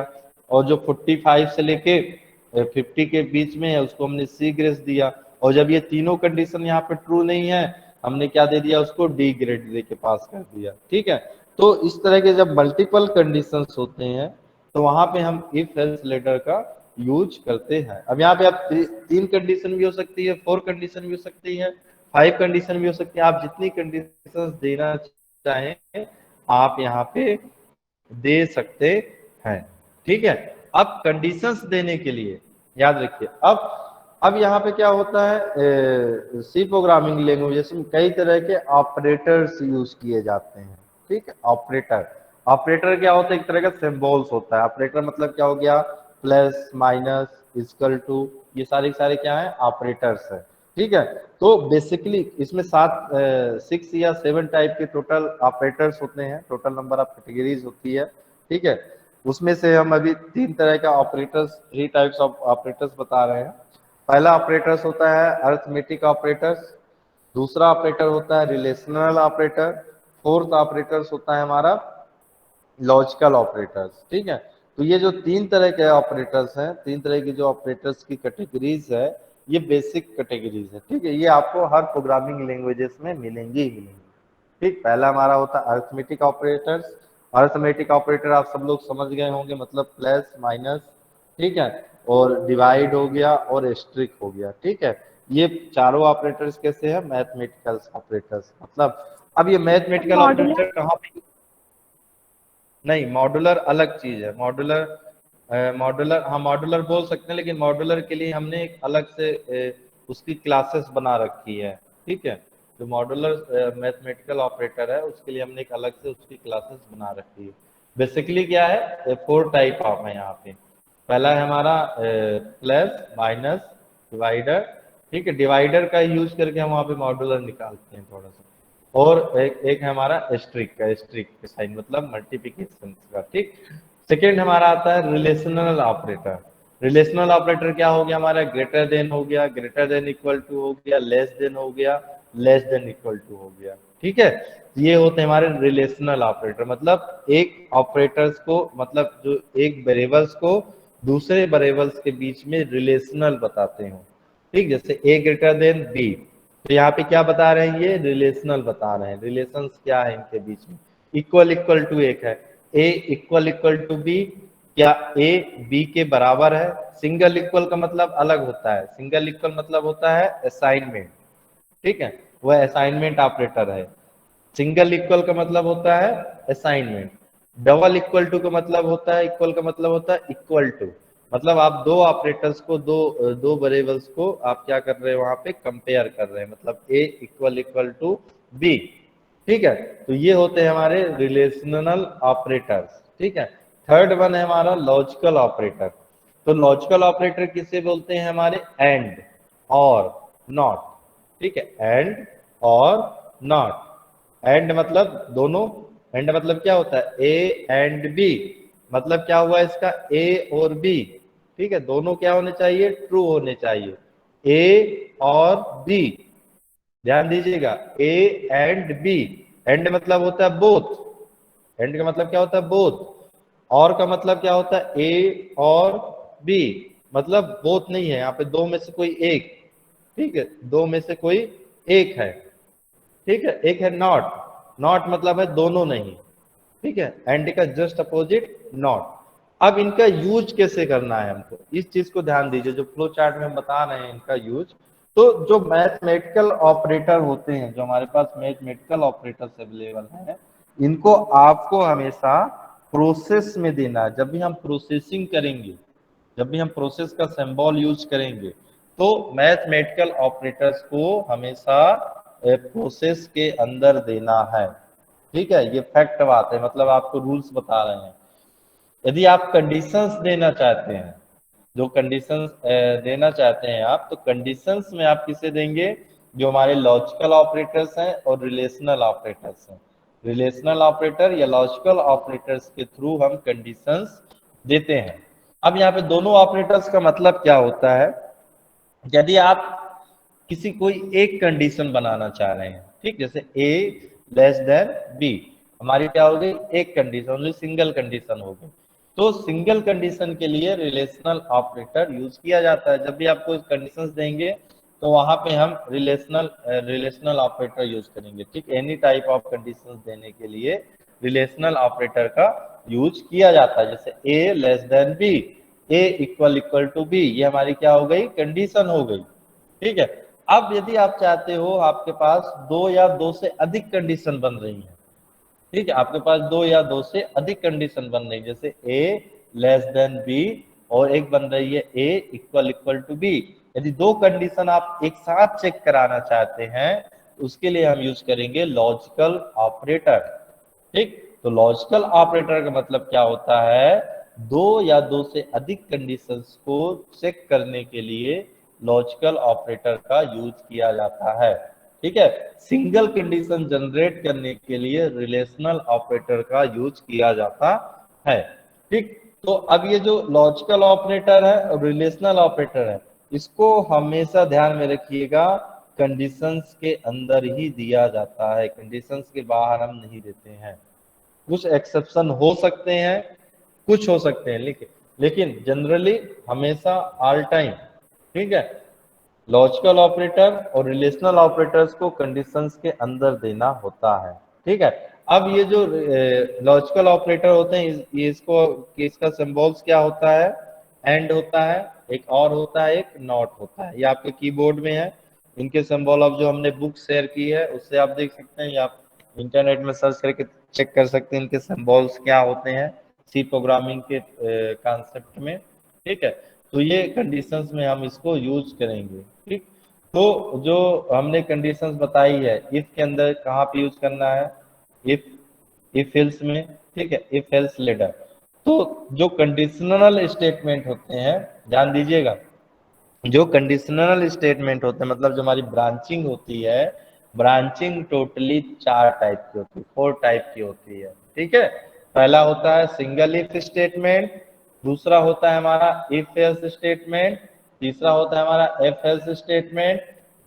और जो 45 से लेके 50 के बीच में है उसको हमने सी ग्रेड दिया। और जब ये तीनों कंडीशन यहाँ पे ट्रू नहीं है, हमने क्या दे दिया, उसको डी ग्रेड दे के पास कर दिया, ठीक है। तो इस तरह के जब मल्टीपल कंडीशंस होते हैं तो वहां पे हम इफ एल्स लेटर का यूज करते हैं। अब यहाँ पे आप 3 कंडीशन भी हो सकती है, 4 कंडीशन भी हो सकती है, 5 कंडीशन भी हो सकती है, आप जितनी कंडीशन देना चाहें आप यहाँ पे दे सकते हैं, ठीक है। अब कंडीशंस देने के लिए याद रखिए, अब यहाँ पे क्या होता है, सी प्रोग्रामिंग लैंग्वेज में कई तरह के ऑपरेटर्स यूज किए जाते हैं, ठीक है। ऑपरेटर, ऑपरेटर क्या होता है, एक तरह का सिंबल्स होता है। ऑपरेटर मतलब क्या हो गया, प्लस माइनस इक्वल टू, ये सारे सारे क्या है, ऑपरेटर्स है, ठीक है। तो बेसिकली इसमें 6 या 7 टाइप के टोटल ऑपरेटर्स होते हैं, टोटल नंबर ऑफ कैटेगरीज होती है। ठीक है, उसमें से हम अभी 3 तरह का ऑपरेटर्स, 3 टाइप्स ऑफ ऑपरेटर्स बता रहे हैं। पहला ऑपरेटर्स होता है अरिथमेटिक ऑपरेटर्स, दूसरा ऑपरेटर होता है रिलेशनल ऑपरेटर, फोर्थ ऑपरेटर्स होता है हमारा लॉजिकल ऑपरेटर्स। ठीक है, तो ये जो 3 तरह के ऑपरेटर्स हैं, 3 तरह की जो ऑपरेटर्स की कैटेगरीज है, ये बेसिक कैटेगरीज है। ठीक है, ये आपको हर प्रोग्रामिंग लैंग्वेजेस में मिलेंगी ही मिलेंगी। ठीक, पहला हमारा होता है अरिथमेटिक ऑपरेटर्स। अरिथमेटिक ऑपरेटर आप सब लोग समझ गए होंगे, मतलब प्लस माइनस, ठीक है, और डिवाइड हो गया और एस्ट्रिक हो गया। ठीक है, ये चारों ऑपरेटर्स कैसे हैं? Mathematical operators. मतलब अब ये मैथमेटिकल मॉड्यूलर। ऑपरेटर कहाँ पे? नहीं, मॉड्यूलर अलग चीज है। मॉड्यूलर हाँ मॉड्यूलर बोल सकते हैं, लेकिन मॉड्यूलर के लिए हमने एक अलग से उसकी क्लासेस बना रखी है। ठीक है, जो मॉड्यूलर मैथमेटिकल ऑपरेटर है उसके लिए हमने एक अलग से उसकी क्लासेस बना रखी है। बेसिकली क्या है, 4 टाइप ऑफ है यहाँ पे। पहला है हमारा प्लस माइनस डिवाइडर। ठीक है, डिवाइडर का यूज करके हम वहाँ पे मॉड्यूलर निकालते हैं थोड़ा सा। और एक है हमारा एस्ट्रिक का, एस्ट्रिक का साइन मतलब मल्टीप्लिकेशन का। ठीक, सेकेंड हमारा आता है रिलेशनल ऑपरेटर। रिलेशनल ऑपरेटर क्या हो गया हमारा? ग्रेटर देन हो गया, ग्रेटर देन इक्वल टू हो गया, लेस देन हो गया, लेस देन इक्वल टू हो गया। ठीक है, ये होते हैं हमारे रिलेशनल ऑपरेटर। मतलब एक ऑपरेटर्स को, मतलब जो एक वेरिएबल्स को दूसरे वेरिएबल्स के बीच में रिलेशनल बताते हो। ठीक, जैसे ए ग्रेटर देन बी, तो यहाँ पे क्या बता रहे हैं? ये रिलेशनल बता रहे हैं। रिलेशंस क्या है इनके बीच में? इक्वल इक्वल टू एक है, ए इक्वल इक्वल टू बी, क्या ए बी के बराबर है? सिंगल इक्वल का मतलब अलग होता है, सिंगल इक्वल मतलब होता है असाइनमेंट। ठीक है, वह असाइनमेंट ऑपरेटर है। सिंगल इक्वल का मतलब होता है असाइनमेंट। डबल इक्वल टू का मतलब होता है, इक्वल का मतलब होता है इक्वल टू। मतलब आप दो ऑपरेटर्स को, दो वेरिएबल्स को आप क्या कर रहे हैं? वहां पे कंपेयर कर रहे हैं, मतलब ए इक्वल इक्वल टू बी। ठीक है, तो ये होते हैं हमारे रिलेशनल ऑपरेटर्स। ठीक है, थर्ड वन है हमारा लॉजिकल ऑपरेटर। तो लॉजिकल ऑपरेटर किसे बोलते हैं? हमारे एंड और नॉट। ठीक है, एंड और नॉट। एंड मतलब दोनों, एंड मतलब क्या होता है? ए एंड बी, मतलब क्या हुआ इसका? ए और बी, ठीक है, दोनों क्या होने चाहिए? ट्रू होने चाहिए। ए और बी, ध्यान दीजिएगा, ए एंड बी। एंड मतलब होता है बोथ, एंड का मतलब क्या होता है? बोथ। और का मतलब क्या होता है? ए और बी, मतलब बोथ नहीं है यहाँ पे, दो में से कोई एक। ठीक है, दो में से कोई एक है। ठीक है, एक है नॉट, नॉट मतलब है दोनों नहीं। ठीक है, एंड का जस्ट अपोजिट नॉट। अब इनका यूज कैसे करना है हमको, इस चीज को ध्यान दीजिए, जो फ्लो चार्ट में हम बता रहे हैं इनका यूज। तो जो मैथमेटिकल ऑपरेटर होते हैं, जो हमारे पास मैथमेटिकल ऑपरेटर्स अवेलेबल हैं, इनको आपको हमेशा प्रोसेस में देना है। जब भी हम प्रोसेसिंग करेंगे, जब भी हम प्रोसेस का सिंबल यूज करेंगे, तो मैथमेटिकल ऑपरेटर्स को हमेशा प्रोसेस के अंदर देना है। ठीक है, ये फैक्ट बात है, मतलब आपको रूल्स बता रहे हैं। यदि आप कंडीशंस देना चाहते हैं, जो कंडीशंस देना चाहते हैं आप, तो कंडीशंस में आप किसे देंगे? जो हमारे लॉजिकल ऑपरेटर्स हैं और रिलेशनल ऑपरेटर्स हैं। रिलेशनल ऑपरेटर या लॉजिकल ऑपरेटर्स के थ्रू हम कंडीशंस देते हैं। अब यहाँ पे दोनों ऑपरेटर्स का मतलब क्या होता है? यदि आप किसी कोई एक कंडीशन बनाना चाह रहे हैं, ठीक, जैसे ए लेस देन बी, हमारी क्या हो गई? एक कंडीशन, ओनली सिंगल कंडीशन हो गई। तो सिंगल कंडीशन के लिए रिलेशनल ऑपरेटर यूज किया जाता है। जब भी आपको कंडीशंस देंगे तो वहां पे हम रिलेशनल ऑपरेटर यूज करेंगे। ठीक, एनी टाइप ऑफ कंडीशंस देने के लिए रिलेशनल ऑपरेटर का यूज किया जाता है। जैसे A less than B, A equal equal to B, ये हमारी क्या हो गई? कंडीशन हो गई। ठीक है, अब यदि आप चाहते हो, आपके पास दो या दो से अधिक कंडीशन बन रही है, ठीक है, आपके पास दो या दो से अधिक कंडीशन बन रही है, जैसे ए लेस देन बी और एक बन रही है ए इक्वल इक्वल टू बी। यदि दो कंडीशन आप एक साथ चेक कराना चाहते हैं, उसके लिए हम यूज करेंगे लॉजिकल ऑपरेटर। ठीक, तो लॉजिकल ऑपरेटर का मतलब क्या होता है? दो या दो से अधिक कंडीशंस को चेक करने के लिए लॉजिकल ऑपरेटर का यूज किया जाता है। ठीक है, सिंगल कंडीशन जनरेट करने के लिए रिलेशनल ऑपरेटर का यूज किया जाता है। ठीक, तो अब ये जो लॉजिकल ऑपरेटर है और रिलेशनल ऑपरेटर है, इसको हमेशा ध्यान में रखिएगा, कंडीशंस के अंदर ही दिया जाता है, कंडीशंस के बाहर हम नहीं देते हैं। कुछ एक्सेप्शन हो सकते हैं, कुछ हो सकते हैं, लेकिन जनरली हमेशा ऑल टाइम, ठीक है, लॉजिकल ऑपरेटर और रिलेशनल ऑपरेटर्स को कंडीशंस के अंदर देना होता है। ठीक है, अब ये जो लॉजिकल ऑपरेटर होते हैं, ये इसका सिंबल्स क्या होता है, एंड होता है, एक और होता है, एक नॉट होता है। ये आपके कीबोर्ड में है, इनके सिंबल अब जो हमने बुक शेयर की है उससे आप देख सकते हैं, या आप इंटरनेट में सर्च करके चेक कर सकते हैं इनके सिंबल्स क्या होते हैं सी प्रोग्रामिंग के कॉन्सेप्ट में। ठीक है, तो ये कंडीशंस में हम इसको यूज करेंगे। ठीक, तो जो हमने कंडीशंस बताई है, इफ के अंदर कहाँ पे यूज करना है, इफ एल्स में। ठीक है, इफ एल्स लेटर। तो जो कंडीशनल स्टेटमेंट होते हैं, ध्यान दीजिएगा, जो कंडीशनल स्टेटमेंट होते हैं, मतलब जो हमारी ब्रांचिंग होती है, ब्रांचिंग टोटली 4 टाइप की होती है, 4 टाइप की होती है। ठीक है, पहला होता है सिंगल इफ स्टेटमेंट, दूसरा होता है हमारा इफ एल्स स्टेटमेंट, तीसरा होता है हमारा एफ एल्स स्टेटमेंट,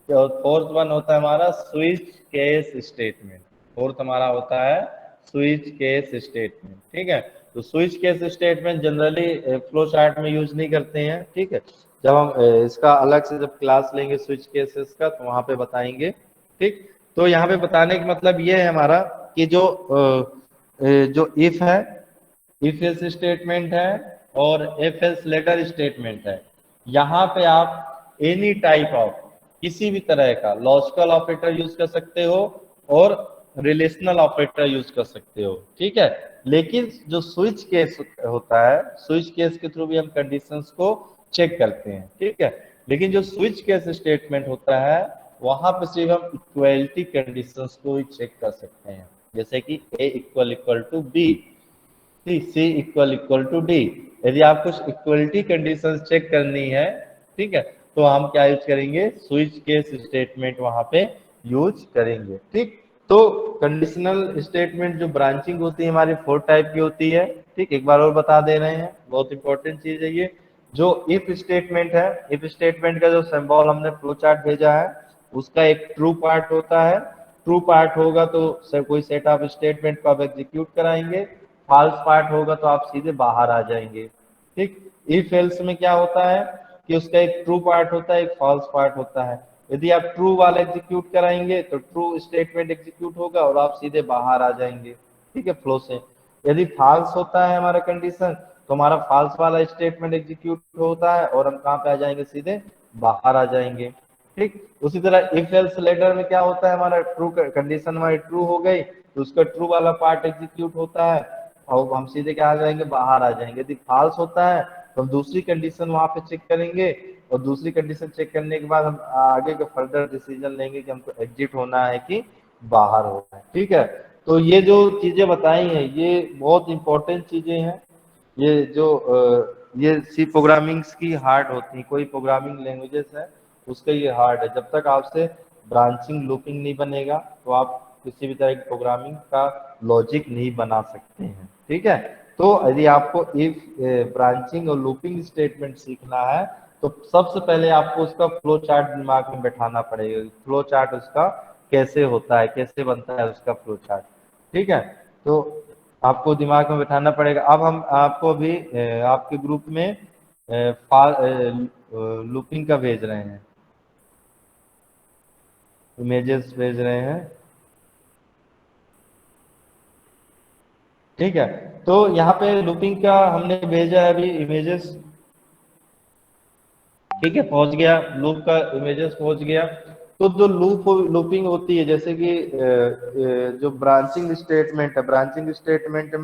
और फोर्थ वन होता है हमारा स्विच केस स्टेटमेंट। फोर्थ हमारा होता है स्विच केस स्टेटमेंट। ठीक है, तो switch case statement generally flow chart में यूज नहीं करते हैं। ठीक है, जब हम इसका अलग से जब क्लास लेंगे स्विच केसेस का, तो वहां पे बताएंगे। ठीक, तो यहाँ पे बताने का मतलब ये है हमारा कि जो इफ है, इफ एल्स स्टेटमेंट है, और एफ एल्स लेटर स्टेटमेंट है, यहाँ पे आप एनी टाइप ऑफ किसी भी तरह का लॉजिकल ऑपरेटर यूज कर सकते हो और रिलेशनल ऑपरेटर यूज कर सकते हो। ठीक है, लेकिन जो स्विच केस होता है, स्विच केस के थ्रू भी हम कंडीशंस को चेक करते हैं। ठीक है, लेकिन जो स्विच केस स्टेटमेंट होता है, वहां पे सिर्फ हम इक्वलिटी कंडीशंस को ही चेक कर सकते हैं, जैसे कि a equal to B, C equal to D. यदि आप कुछ इक्वलिटी कंडीशंस चेक करनी है, ठीक है, तो हम क्या यूज करेंगे, स्विच केस स्टेटमेंट वहां पे यूज करेंगे। ठीक, तो कंडीशनल स्टेटमेंट जो ब्रांचिंग होती है हमारी 4 टाइप की होती है। ठीक, एक बार और बता दे रहे हैं, बहुत इंपॉर्टेंट चीज है ये। जो इफ स्टेटमेंट है, इफ स्टेटमेंट का जो सिंबल हमने फ्लो चार्ट भेजा है, उसका एक ट्रू पार्ट होता है, ट्रू पार्ट होगा तो कोई सेट ऑफ स्टेटमेंट को आप एग्जीक्यूट कराएंगे, फॉल्स पार्ट होगा तो आप सीधे बाहर आ जाएंगे। ठीक, इफ एल्स में क्या होता है कि उसका एक ट्रू पार्ट होता है, एक फॉल्स पार्ट होता है। यदि आप ट्रू वाला एग्जीक्यूट कराएंगे तो ट्रू स्टेटमेंट एग्जीक्यूट होगा और आप सीधे बाहर आ जाएंगे। ठीक है, फ्लो से। यदि फॉल्स होता है हमारा कंडीशन, तो हमारा फॉल्स वाला स्टेटमेंट एग्जीक्यूट होता है और हम कहाँ पे आ जाएंगे, सीधे बाहर आ जाएंगे। ठीक, उसी तरह इफ एल्स लेटर में क्या होता है, हमारा ट्रू कंडीशन हमारी ट्रू हो गई तो उसका ट्रू वाला पार्ट एग्जीक्यूट होता है और हम सीधे क्या आ जाएंगे, बाहर आ जाएंगे। यदि फॉल्स होता है तो हम दूसरी कंडीशन वहां पे चेक करेंगे और दूसरी कंडीशन चेक करने के बाद हम आगे का फर्दर डिसीजन लेंगे कि हमको एग्जिट होना है कि बाहर होना है। ठीक है, तो ये जो चीजें बताई हैं ये बहुत इंपॉर्टेंट चीजें हैं। ये सी प्रोग्रामिंग्स की हार्ड होती है, कोई प्रोग्रामिंग लैंग्वेजेस है उसका ये हार्ड है। जब तक आपसे ब्रांचिंग लूपिंग नहीं बनेगा तो आप किसी भी तरह की प्रोग्रामिंग का लॉजिक नहीं बना सकते हैं। ठीक है, तो यदि आपको इफ ब्रांचिंग और लूपिंग स्टेटमेंट सीखना है तो सबसे पहले आपको उसका फ्लो चार्ट दिमाग में बैठाना पड़ेगा, फ्लो चार्ट उसका कैसे होता है, कैसे बनता है उसका फ्लो चार्ट। ठीक है, तो आपको दिमाग में बैठाना पड़ेगा। अब हम आपको अभी आपके ग्रुप में लूपिंग का भेज रहे हैं, इमेजेस भेज रहे हैं। ठीक है, तो यहाँ पे लूपिंग का हमने भेजा है अभी इमेजेस। ठीक है, पहुंच गया, लूप का इमेजेस पहुंच गया। तो जो लूपिंग होती है, जैसे कि जो ब्रांचिंग स्टेटमेंट है, ब्रांचिंग स्टेटमेंट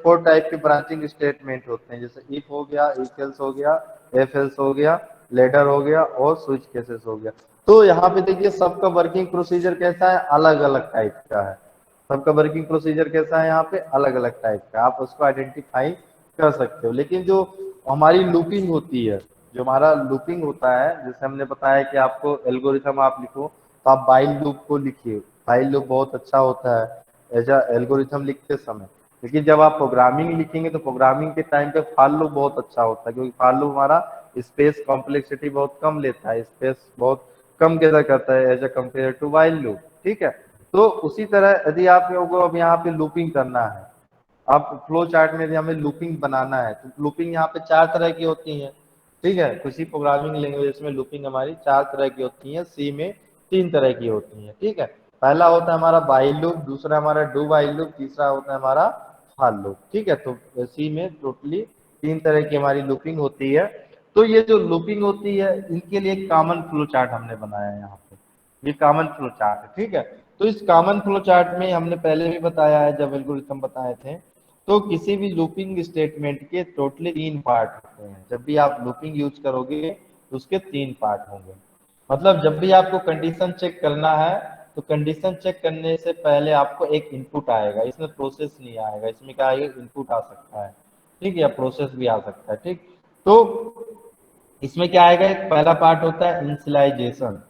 4 टाइप के ब्रांचिंग स्टेटमेंट होते हैं, जैसे इफ हो गया, इफ एल्स हो गया, एफ एल्स हो गया, लेटर हो गया और स्विच केसेस हो गया। तो यहाँ पे देखिए सबका वर्किंग प्रोसीजर कैसा है, अलग अलग टाइप का है। सबका वर्किंग प्रोसीजर कैसा है, यहाँ पे अलग अलग टाइप का, आप उसको आइडेंटिफाई कर सकते हो। लेकिन जो हमारी लूपिंग होती है, जो हमारा लूपिंग होता है, जैसे हमने बताया कि आपको एल्गोरिथम आप लिखो तो आप वाइल लूप को लिखिए। वाइल लूप बहुत अच्छा होता है एज एल्गोरिथम लिखते समय। लेकिन जब आप प्रोग्रामिंग लिखेंगे तो प्रोग्रामिंग के टाइम पे फॉर लूप बहुत अच्छा होता है, क्योंकि फॉर लूप हमारा स्पेस कॉम्प्लेक्सिटी बहुत कम लेता है, स्पेस बहुत कम गैदर करता है as a compare to while loop. ठीक है, तो उसी तरह यदि आप लोगों को अब यहाँ पे लूपिंग करना है, आप फ्लो चार्ट में यदि हमें लूपिंग बनाना है तो लूपिंग यहाँ पे 4 तरह की होती है। ठीक है, किसी प्रोग्रामिंग लैंग्वेज में लूपिंग हमारी 4 तरह की होती है, सी में 3 तरह की होती है। ठीक है, पहला होता है हमारा वाइल लूप, दूसरा हमारा डू वाइल लूप, तीसरा होता है हमारा फॉर लूप। ठीक है, तो सी में टोटली 3 तरह की हमारी लूपिंग होती है। तो ये जो लूपिंग होती है इनके लिए एक कॉमन फ्लो चार्ट हमने बनाया है यहाँ पे, ये कॉमन फ्लो चार्ट है। ठीक है, तो इस कॉमन फ्लो चार्ट में हमने पहले भी बताया है जब एल्गोरिथम बताए थे, तो किसी भी लूपिंग स्टेटमेंट के टोटली 3 पार्ट होते हैं। जब भी आप लूपिंग यूज करोगे तो उसके 3 पार्ट होंगे। मतलब जब भी आपको कंडीशन चेक करना है तो कंडीशन चेक करने से पहले आपको एक इनपुट आएगा, इसमें प्रोसेस नहीं आएगा, इसमें क्या आएगा, इनपुट आ सकता है। ठीक है, या प्रोसेस भी आ सकता है। ठीक, तो इसमें क्या आएगा, एक पहला पार्ट होता है इनिशियलाइजेशन।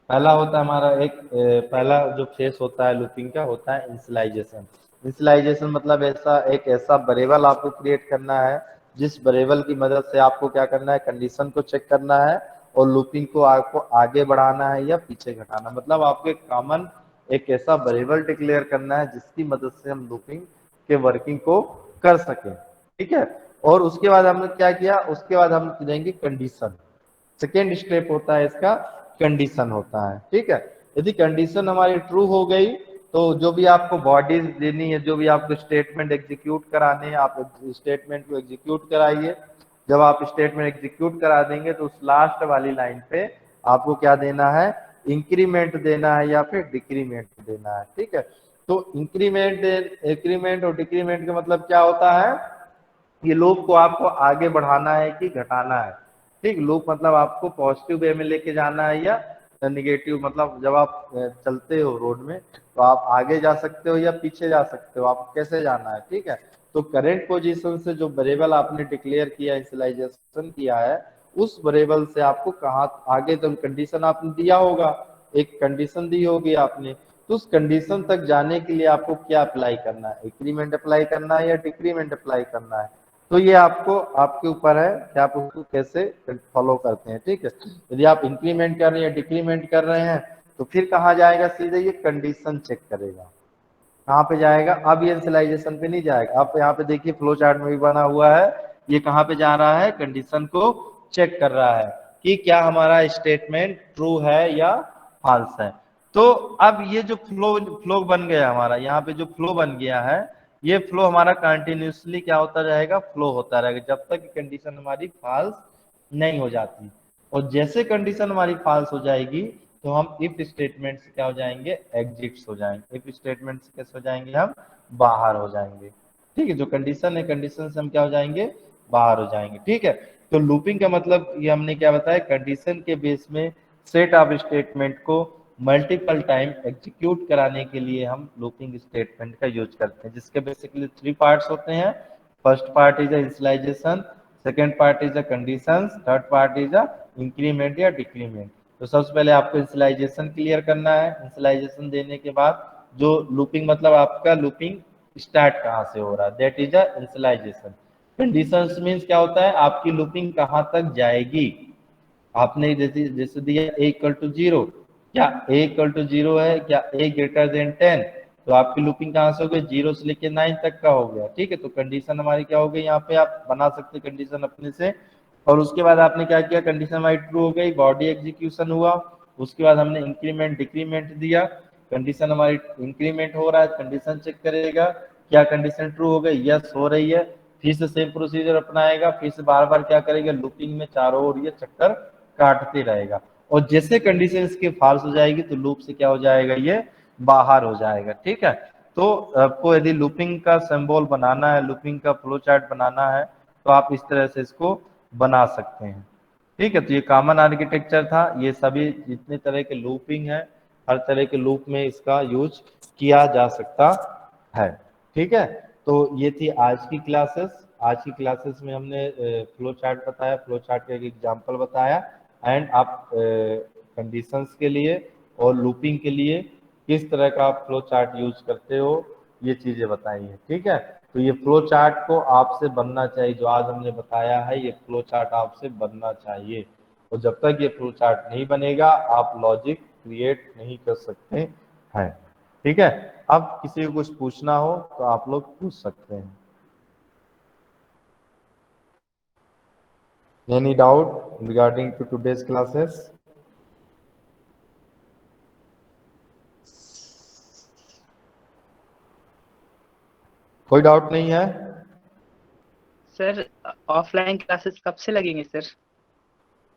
पहला होता है हमारा पहला जो फेस होता है लूपिंग का होता है इनिशियलाइजेशन। इनिशियलाइजेशन मतलब एक ऐसा वेरिएबल आपको क्रिएट करना है जिस वेरिएबल की मदद से आपको क्या करना है, कंडीशन को चेक करना है और लूपिंग को आपको आगे बढ़ाना है या पीछे घटाना। मतलब आपको एक कॉमन एक ऐसा वेरिएबल डिक्लेयर करना है जिसकी मदद से हम लूपिंग के वर्किंग को कर सकें। ठीक है, और उसके बाद हमने क्या किया, उसके बाद हम देंगे कंडीशन। सेकेंड स्टेप होता है इसका कंडीशन होता है। ठीक है, यदि कंडीशन हमारी ट्रू हो गई तो जो भी आपको बॉडीज देनी है, जो भी आपको स्टेटमेंट एग्जीक्यूट कराने हैं, आप स्टेटमेंट को एग्जीक्यूट कराइए। जब आप स्टेटमेंट एग्जीक्यूट करा देंगे तो उस लास्ट वाली लाइन पे आपको क्या देना है, इंक्रीमेंट देना है या फिर डिक्रीमेंट देना है। ठीक है, तो इंक्रीमेंट और डिक्रीमेंट का मतलब क्या होता है, ये लूप को आपको आगे बढ़ाना है कि घटाना है। ठीक, लूप मतलब आपको पॉजिटिव वे में लेके जाना है या निगेटिव, मतलब जब आप चलते हो रोड में तो आप आगे जा सकते हो या पीछे जा सकते हो, आपको कैसे जाना है। ठीक है, तो करेंट पोजीशन से जो वेरिएबल आपने डिक्लेयर किया, इनिशियलाइजेशन किया है, उस वेरिएबल से आपको कहाँ आगे, तो कंडीशन आपने दिया होगा, एक कंडीशन दी होगी आपने, तो उस कंडीशन तक जाने के लिए आपको क्या अप्लाई करना है, इंक्रीमेंट अप्लाई करना है या डिक्रीमेंट अप्लाई करना है। तो ये आपको आपके ऊपर है कि आप उसको कैसे फॉलो करते हैं। ठीक है, यदि आप इंक्रीमेंट कर रहे हैं या डिक्रीमेंट कर रहे हैं तो फिर कहाँ जाएगा, सीधे ये कंडीशन चेक करेगा। कहाँ पे जाएगा, अब ये इनिशियलाइजेशन पे नहीं जाएगा। आप यहाँ पे देखिए फ्लो चार्ट में भी बना हुआ है, ये कहाँ पे जा रहा है, कंडीशन को चेक कर रहा है कि क्या हमारा स्टेटमेंट ट्रू है या फॉल्स है। तो अब ये जो फ्लो बन गया हमारा, यहाँ पे जो फ्लो बन गया है, ये फ्लो हमारा कंटिन्यूसली क्या होता रहेगा, फ्लो होता रहेगा जब तक कंडीशन हमारी फॉल्स नहीं हो जाती। और जैसे कंडीशन हमारी फॉल्स हो जाएगी तो हम इफ स्टेटमेंट से क्या हो जाएंगे, एग्जिट्स हो जाएंगे। इफ स्टेटमेंट से कैसे हो जाएंगे, हम बाहर हो जाएंगे। ठीक है, जो कंडीशन है, कंडीशन से हम क्या हो जाएंगे, बाहर हो जाएंगे। ठीक है, तो लूपिंग का मतलब ये हमने क्या बताया, कंडीशन के बेस में सेट ऑफ स्टेटमेंट को मल्टीपल टाइम एग्जीक्यूट कराने के लिए हम लूपिंग स्टेटमेंट का यूज करते हैं, जिसके बेसिकली 3 पार्ट्स होते हैं। First part is initialization, second part is condition, third part is increment या डिक्रीमेंट। तो सबसे पहले आपको इनिशियलाइजेशन क्लियर करना है। इनिशियलाइजेशन देने के बाद जो लूपिंग मतलब आपका लूपिंग स्टार्ट कहाँ से हो रहा है, that is initialization. Conditions means क्या होता है, आपकी लूपिंग कहाँ तक जाएगी। आपने जैसे दिया a इक्वल टू 0, क्या a इक्वल टू 0 है, क्या a ग्रेटर देन 10, तो आपकी लूपिंग कहाँ से हो गई, 0 से लेके 9 तक का हो गया। ठीक है, तो कंडीशन हमारी क्या हो गई, यहाँ पे आप बना सकते कंडीशन अपने से। और उसके बाद आपने क्या किया, कंडीशन हमारी ट्रू हो गई, बॉडी एग्जीक्यूशन हुआ। उसके बाद हमने इंक्रीमेंट डिक्रीमेंट दिया, कंडीशन हमारी इंक्रीमेंट हो रहा है, कंडीशन चेक करेगा क्या कंडीशन ट्रू हो गई, यस हो रही है, फिर से सेम प्रोसीजर अपनाएगा, फिर से बार बार क्या करेगा, लूपिंग में चारों ओर ये चक्कर काटते रहेगा। और जैसे कंडीशन इसकी फॉल्स हो जाएगी तो लूप से क्या हो जाएगा, ये बाहर हो जाएगा। ठीक है, तो आपको यदि लूपिंग का सिंबल बनाना है, लूपिंग का फ्लो चार्ट बनाना है तो आप इस तरह से इसको बना सकते हैं। ठीक है, तो ये कॉमन आर्किटेक्चर था, ये सभी जितने तरह के लूपिंग है हर तरह के लूप में इसका यूज किया जा सकता है। ठीक है, तो ये थी आज की क्लासेस। आज की क्लासेस में हमने फ्लो चार्ट बताया, फ्लो चार्ट का एक एग्जांपल बताया, एंड आप कंडीशंस के लिए और लूपिंग के लिए किस तरह का आप फ्लो चार्ट यूज करते हो, ये चीजें बताई हैं। ठीक है, तो ये फ्लो चार्ट को आपसे बनना चाहिए, जो आज हमने बताया है ये फ्लो चार्ट आपसे बनना चाहिए। और जब तक ये फ्लो चार्ट नहीं बनेगा आप लॉजिक क्रिएट नहीं कर सकते हैं। ठीक है, अब किसी को कुछ पूछना हो तो आप लोग पूछ सकते हैं। Any doubt regarding to today's classes? कोई डाउट नहीं है? सर ऑफलाइन क्लासेस कब से लगेंगे सर?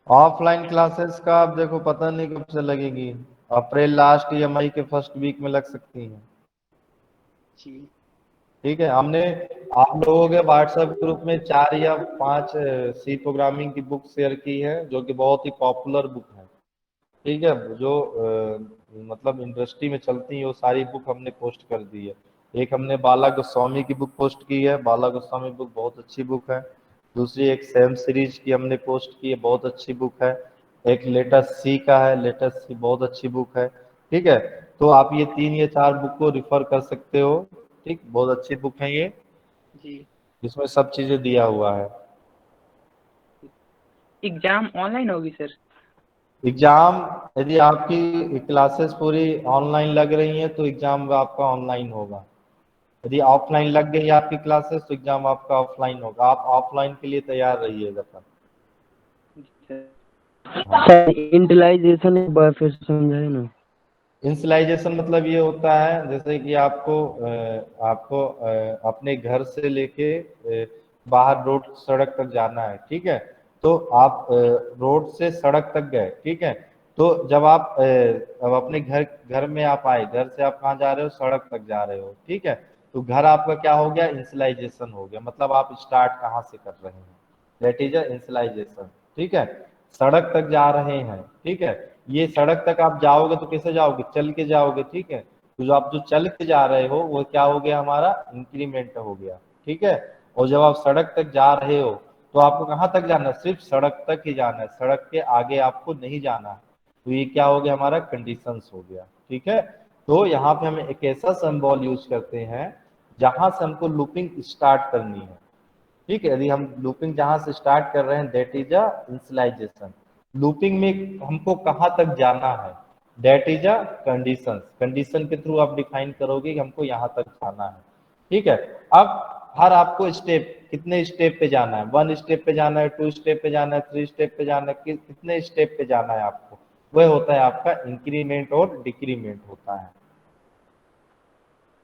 ऑफलाइन क्लासेस का अब देखो पता नहीं कब से लगेगी, अप्रैल लास्ट या मई के फर्स्ट वीक में लग सकती है। जी ठीक है, हमने आप लोगों के व्हाट्सएप ग्रुप में 4 या 5 सी प्रोग्रामिंग की बुक शेयर की है, जो कि बहुत ही पॉपुलर बुक है। ठीक है, जो मतलब इंडस्ट्री में चलती है वो सारी बुक हमने पोस्ट कर दी है। एक हमने बाला गोस्वामी की बुक पोस्ट की है, बाला गोस्वामी बुक बहुत अच्छी बुक है। दूसरी एक सेम सीरीज की हमने पोस्ट की है, बहुत अच्छी बुक है। एक लेटेस्ट सी का है, लेटेस्ट सी बहुत अच्छी बुक है। ठीक है, तो आप ये 3 या 4 बुक को रिफर कर सकते हो। ठीक, बहुत अच्छी बुक है ये, जी। जिसमें सब चीजें दिया हुआ है। एग्जाम ऑनलाइन होगी सर? एग्जाम यदि आपकी क्लासेस पूरी ऑनलाइन लग रही हैं तो एग्जाम आपका ऑनलाइन होगा। यदि ऑफलाइन लग गई आपकी क्लासेस तो एग्जाम आपका ऑफलाइन होगा। आप ऑफलाइन के लिए तैयार रहिएगा तब। सर इंटलाइजेशन एक बार फिर समझाए ना। इंसलाइजेशन मतलब ये होता है जैसे कि आपको अपने घर से लेके बाहर रोड सड़क तक जाना है। ठीक है, तो आप रोड से सड़क तक गए। ठीक है, तो जब आप अब अपने घर घर में आप आए, घर से आप कहाँ जा रहे हो, सड़क तक जा रहे हो। ठीक है, तो घर आपका क्या हो गया, इंसलाइजेशन हो गया, मतलब आप स्टार्ट कहाँ से कर रहे हैं, दैट इज इंसलाइजेशन। ठीक है, सड़क तक जा रहे हैं। ठीक है, ये सड़क तक आप जाओगे तो कैसे जाओगे, चल के जाओगे। ठीक है, तो जो आप जो चल के जा रहे हो वो क्या हो गया, हमारा इंक्रीमेंट हो गया। ठीक है, और जब आप सड़क तक जा रहे हो तो आपको कहाँ तक जाना है, सिर्फ सड़क तक ही जाना है, सड़क के आगे आपको नहीं जाना है। तो ये क्या हो गया, हमारा कंडीशंस हो गया। ठीक है, तो यहाँ पे हम एक ऐसा सिंबल यूज करते हैं जहां से हमको लूपिंग स्टार्ट करनी है। ठीक है, यदि हम लूपिंग जहां से स्टार्ट कर रहे हैं दैट इज अ इंसलाइजेशन। लूपिंग में हमको कहाँ तक जाना है, that is a condition. Condition के थ्रू आप डिफाइन करोगे कि हमको यहाँ तक जाना है। ठीक है, अब हर आपको स्टेप, कितने स्टेप पे जाना है, 1 स्टेप पे जाना है, 2 स्टेप पे जाना है, 3 स्टेप पे जाना है, कितने स्टेप पे जाना है आपको, वह होता है आपका इंक्रीमेंट और डिक्रीमेंट होता है।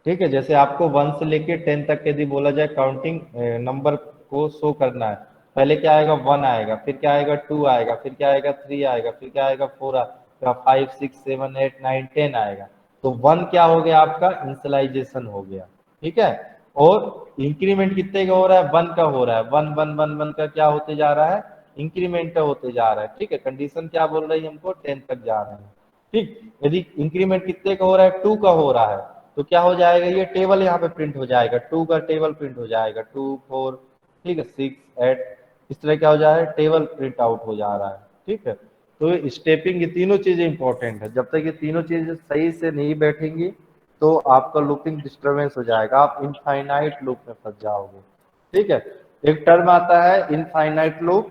ठीक है, जैसे आपको 1 से लेके 10 तक यदि बोला जाए काउंटिंग नंबर को शो करना है, पहले क्या आएगा, 1 आएगा, फिर क्या आएगा, 2 आएगा, फिर क्या आएगा, 3 आएगा, फिर क्या आएगा, 4 आएगा, 5 6 7 8 9 10 आएगा। तो 1 क्या हो गया, आपका इंसलाइजेशन हो गया। ठीक है, और इंक्रीमेंट कितने का हो रहा है, 1 का हो रहा है, 1 1 1 1 का क्या होते जा रहा है, इंक्रीमेंट होते जा रहा है। ठीक है, कंडीशन क्या बोल रही है हमको, 10 तक जा रहे हैं। ठीक, यदि इंक्रीमेंट कितने का हो रहा है, 2 का हो रहा है, तो क्या हो जाएगा, ये टेबल यहाँ पे प्रिंट हो जाएगा, 2 का टेबल प्रिंट हो जाएगा, 2 4, ठीक है, 6 8, इस तरह क्या हो जा रहा है, टेबल प्रिंट आउट हो जा रहा है। ठीक है, तो स्टेपिंग, ये तीनों चीजें इंपॉर्टेंट है। जब तक ये तीनों चीजें सही से नहीं बैठेंगी तो आपका लूपिंग डिस्टर्बेंस हो जाएगा, आप इनफाइनाइट लूप में फंस जाओगे। ठीक है, एक टर्म आता है इनफाइनाइट लूप।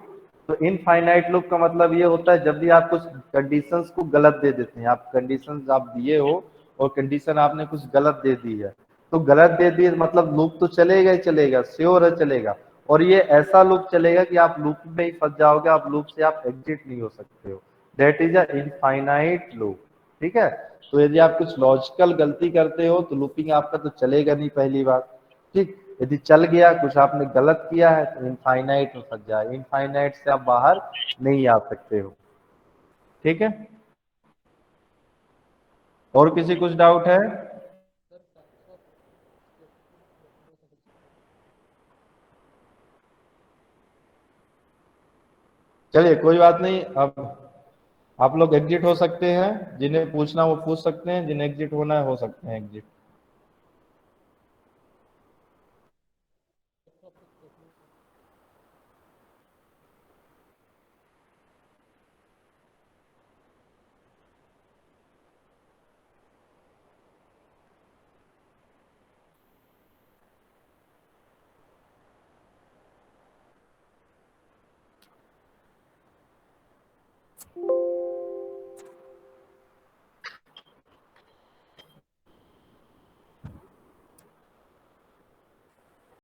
तो इनफाइनाइट लूप का मतलब ये होता है जब भी आप कुछ कंडीशंस को गलत दे देते हैं, आप कंडीशंस आप दिए हो और कंडीशन आपने कुछ गलत दे दी है, तो गलत दे दी मतलब लूप तो चलेगा ही चलेगा, श्योर है चलेगा। और ये ऐसा लूप चलेगा कि आप लूप में ही फंस जाओगे, आप लूप से आप एग्जिट नहीं हो सकते हो, that is a infinite loop. ठीक है, तो यदि आप कुछ लॉजिकल गलती करते हो तो लूपिंग आपका तो चलेगा नहीं, पहली बात। ठीक, यदि चल गया, कुछ आपने गलत किया है तो इनफाइनाइट में फंस जाए, इनफाइनाइट से आप बाहर नहीं आ सकते हो। ठीक है, और किसी कुछ डाउट है? चलिए कोई बात नहीं, अब आप लोग एग्जिट हो सकते हैं, जिन्हें पूछना वो पूछ सकते हैं, जिन्हें एग्जिट होना है हो सकते हैं एग्जिट।